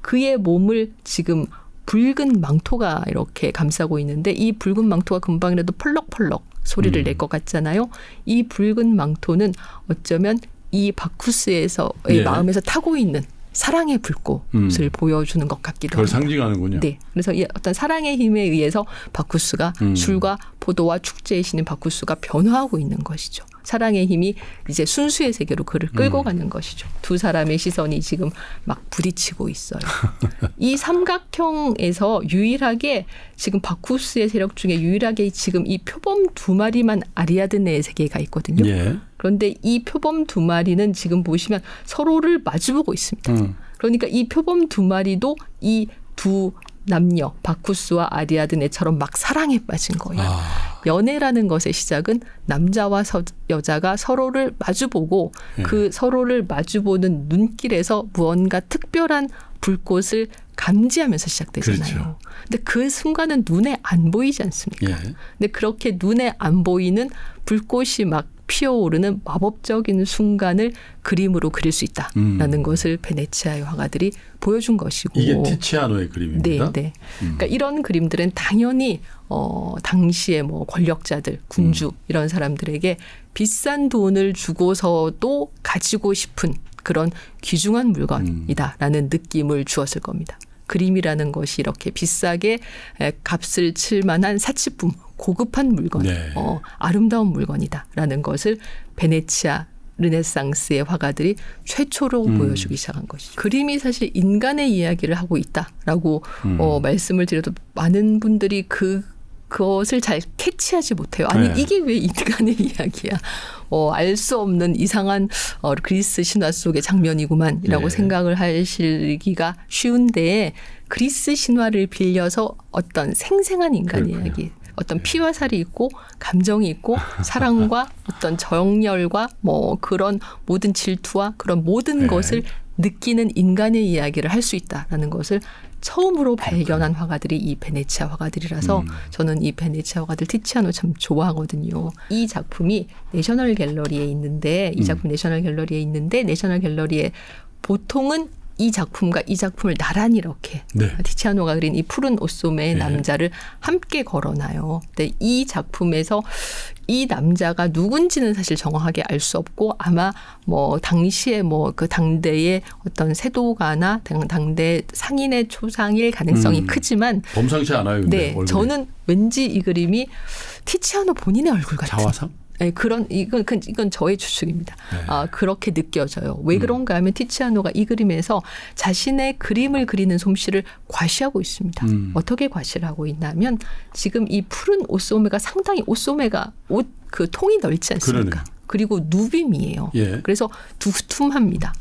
그의 몸을 지금 붉은 망토가 이렇게 감싸고 있는데 이 붉은 망토가 금방이라도 펄럭펄럭 소리를 낼 것 같잖아요. 이 붉은 망토는 어쩌면 이 바쿠스에서의 예. 마음에서 타고 있는 사랑의 불꽃을 보여주는 것 같기도 그걸 합니다. 상징하는군요. 네, 그래서 이 어떤 사랑의 힘에 의해서 바쿠스가 술과 포도와 축제의 신인 바쿠스가 변화하고 있는 것이죠. 사랑의 힘이 이제 순수의 세계로 그를 끌고 가는 것이죠. 두 사람의 시선이 지금 막 부딪히고 있어요. 이 삼각형에서 유일하게 지금 바쿠스의 세력 중에 유일하게 지금 이 표범 두 마리만 아리아드네의 세계가 있거든요. 예. 그런데 이 표범 두 마리는 지금 보시면 서로를 마주보고 있습니다. 그러니까 이 표범 두 마리도 이 두 남녀 바쿠스와 아리아드네처럼 막 사랑에 빠진 거예요. 연애라는 것의 시작은 남자와 여자가 서로를 마주보고 그 서로를 마주보는 눈길에서 무언가 특별한 불꽃을 감지하면서 시작되잖아요. 그렇죠. 근데 그 순간은 눈에 안 보이지 않습니까? 예. 근데 그렇게 눈에 안 보이는 불꽃이 막 피어오르는 마법적인 순간을 그림으로 그릴 수 있다라는 것을 베네치아의 화가들이 보여준 것이고. 이게 티치아노의 그림입니다. 네, 네. 그러니까 이런 그림들은 당연히 당시에 권력자들, 군주 이런 사람들에게 비싼 돈을 주고서도 가지고 싶은 그런 귀중한 물건이다라는 느낌을 주었을 겁니다. 그림이라는 것이 이렇게 비싸게 값을 칠 만한 사치품, 고급한 물건, 네. 아름다운 물건이다라는 것을 베네치아 르네상스의 화가들이 최초로 보여주기 시작한 것이죠. 그림이 사실 인간의 이야기를 하고 있다라고 말씀을 드려도 많은 분들이 그것을 잘 캐치하지 못해요. 아니 네. 이게 왜 인간의 이야기야. 알 수 없는 이상한 그리스 신화 속의 장면이구만이라고 네. 생각을 하시기가 쉬운데 그리스 신화를 빌려서 어떤 생생한 인간 그렇군요. 이야기 어떤 피와 살이 있고 감정이 있고 사랑과 어떤 정열과 그런 모든 질투와 그런 모든 네. 것을 느끼는 인간의 이야기를 할 수 있다라는 것을 처음으로 발견한 화가들이 이 베네치아 화가들이라서 저는 이 베네치아 화가들 티치아노 참 좋아하거든요. 이 작품이 내셔널 갤러리에 있는데 내셔널 갤러리에 보통은 이 작품과 이 작품을 나란히 이렇게 네. 티치아노가 그린 이 푸른 옷소매의 네. 남자를 함께 걸어놔요. 근데 이 작품에서 이 남자가 누군지는 사실 정확하게 알 수 없고 아마 당시에 그 당대의 어떤 세도가나 당대 상인의 초상일 가능성이 크지만 범상치 않아요. 근데 네, 얼굴이. 저는 왠지 이 그림이 티치아노 본인의 얼굴 같은. 자화상? 네, 이건 저의 추측입니다. 네. 그렇게 느껴져요. 왜 그런가 하면 티치아노가 이 그림에서 자신의 그림을 그리는 솜씨를 과시하고 있습니다. 어떻게 과시를 하고 있냐면 지금 이 푸른 옷소매가 상당히 옷소매가 옷 그 통이 넓지 않습니까? 그러네요. 그리고 누빔이에요. 예. 그래서 두툼합니다.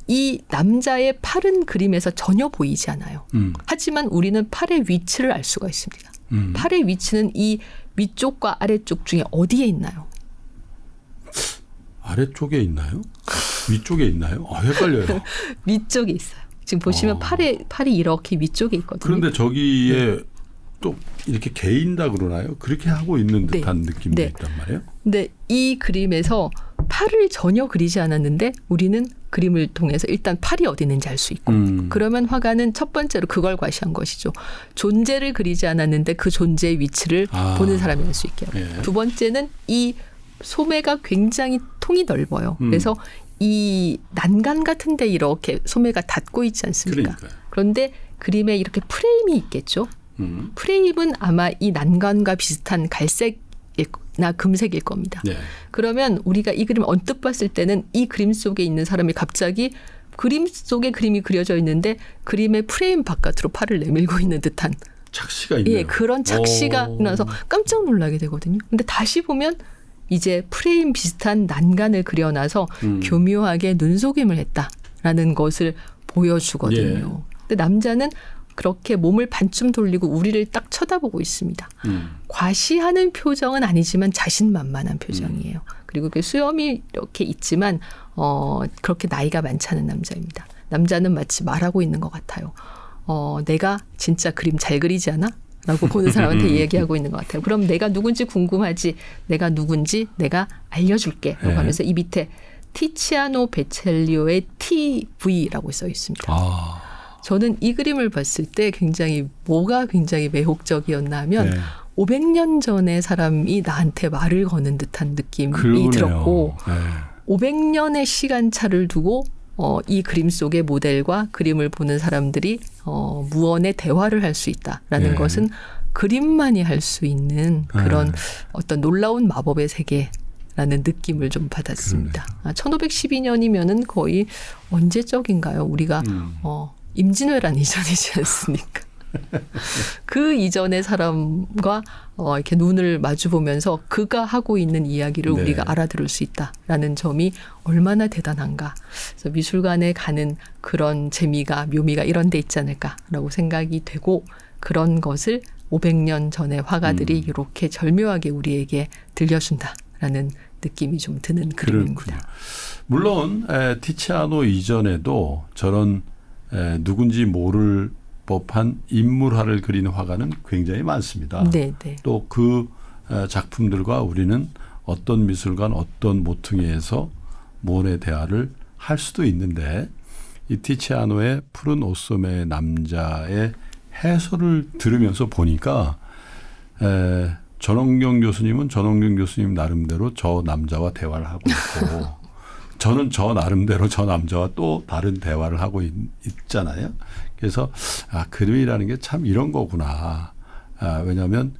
이 남자의 팔은 그림에서 전혀 보이지 않아요. 하지만 우리는 팔의 위치를 알 수가 있습니다. 팔의 위치는 이 위쪽과 아래쪽 중에 어디에 있나요? 아래쪽에 있나요? 위쪽에 있나요? 헷갈려요. 위쪽에 있어요. 지금 보시면 팔이 이렇게 위쪽에 있거든요. 그런데 저기에 또 이렇게 개인다 그러나요? 그렇게 하고 있는 듯한 느낌도 있단 말이에요. 근데 이 그림에서 팔을 전혀 그리지 않았는데 우리는 그림을 통해서 일단 팔이 어디 있는지 알 수 있고 그러면 화가는 첫 번째로 그걸 과시한 것이죠. 존재를 그리지 않았는데 그 존재의 위치를 보는 사람이 알 수 있게 하고 예. 두 번째는 이 소매가 굉장히 통이 넓어요. 그래서 이 난간 같은 데 이렇게 소매가 닿고 있지 않습니까? 그러니까요. 그런데 그림에 이렇게 프레임이 있겠죠. 프레임은 아마 이 난간과 비슷한 갈색이나 금색일 겁니다. 네. 그러면 우리가 이 그림을 언뜻 봤을 때는 이 그림 속에 있는 사람이 갑자기 그림 속에 그림이 그려져 있는데 그림의 프레임 바깥으로 팔을 내밀고 있는 듯한 착시가 있네요. 예, 그런 착시가 나서 깜짝 놀라게 되거든요. 근데 다시 보면 이제 프레임 비슷한 난간을 그려놔서 교묘하게 눈속임을 했다라는 것을 보여주거든요. 근데 남자는 그렇게 몸을 반쯤 돌리고 우리를 딱 쳐다보고 있습니다. 과시하는 표정은 아니지만 자신만만한 표정이에요. 그리고 그 수염이 이렇게 있지만 그렇게 나이가 많지 않은 남자입니다. 남자는 마치 말하고 있는 것 같아요. 내가 진짜 그림 잘 그리지 않아? 라고 보는 사람한테 얘기하고 있는 것 같아요. 그럼 내가 누군지 궁금하지? 내가 누군지 내가 알려줄게. 라고 하면서 이 밑에 티치아노 베첼리오의 TV라고 써 있습니다. 저는 이 그림을 봤을 때 뭐가 굉장히 매혹적이었나 하면 500년 전의 사람이 나한테 말을 거는 듯한 느낌이 그러네요. 들었고 500년의 시간차를 두고 이 그림 속의 모델과 그림을 보는 사람들이 무언의 대화를 할 수 있다라는 것은 그림만이 할 수 있는 그런 어떤 놀라운 마법의 세계라는 느낌을 좀 받았습니다. 1512년이면은 거의 언제적인가요? 우리가 임진왜란 이전이지 않습니까? 그 이전의 사람과 이렇게 눈을 마주 보면서 그가 하고 있는 이야기를 우리가 알아들을 수 있다라는 점이 얼마나 대단한가. 그래서 미술관에 가는 그런 재미가 묘미가 이런 데 있지 않을까라고 생각이 되고 그런 것을 500년 전의 화가들이 이렇게 절묘하게 우리에게 들려준다라는 느낌이 좀 드는 그림입니다. 물론 티치아노 이전에도 저런 누군지 모를 법한 인물화를 그리는 화가는 굉장히 많습니다. 네. 또 그 작품들과 우리는 어떤 미술관 어떤 모퉁이에서 모네 대화를 할 수도 있는데 이 티치아노의 푸른 옷소매의 남자의 해설을 들으면서 보니까 전원경 교수님은 전원경 교수님 나름대로 저 남자와 대화를 하고 있고 저는 저 나름대로 저 남자와 또 다른 대화를 하고 있잖아요. 그래서 그림이라는 게 참 이런 거구나. 왜냐하면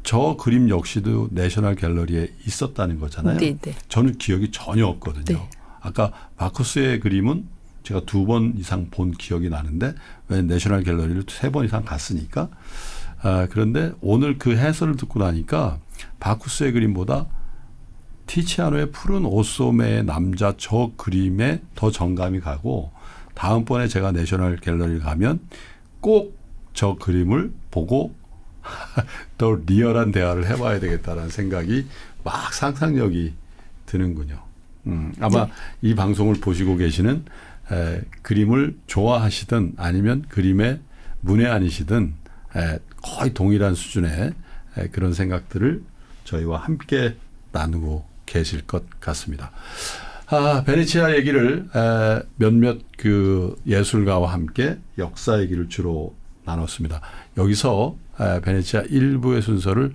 저 그림 역시도 내셔널 갤러리에 있었다는 거잖아요. 네. 저는 기억이 전혀 없거든요. 네. 아까 바쿠스의 그림은 제가 2번 이상 본 기억이 나는데 왜 내셔널 갤러리를 3번 이상 갔으니까. 그런데 오늘 그 해설을 듣고 나니까 바쿠스의 그림보다 티치아노의 푸른 옷소매의 남자 저 그림에 더 정감이 가고 다음번에 제가 내셔널 갤러리를 가면 꼭 저 그림을 보고 더 리얼한 대화를 해봐야 되겠다는 생각이 막 상상력이 드는군요. 아마 이 방송을 보시고 계시는 그림을 좋아하시든 아니면 그림에 문외한이시든 거의 동일한 수준의 그런 생각들을 저희와 함께 나누고 계실 것 같습니다. 베네치아 얘기를 몇몇 그 예술가와 함께 역사 얘기를 주로 나눴습니다. 여기서 베네치아 1부의 순서를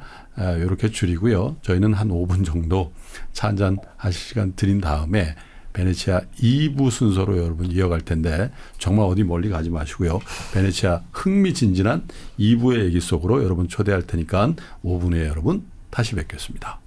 이렇게 줄이고요. 저희는 한 5분 정도 차 한잔 하실 시간 드린 다음에 베네치아 2부 순서로 여러분 이어갈 텐데 정말 어디 멀리 가지 마시고요. 베네치아 흥미진진한 2부의 얘기 속으로 여러분 초대할 테니까 5분 후에 여러분 다시 뵙겠습니다.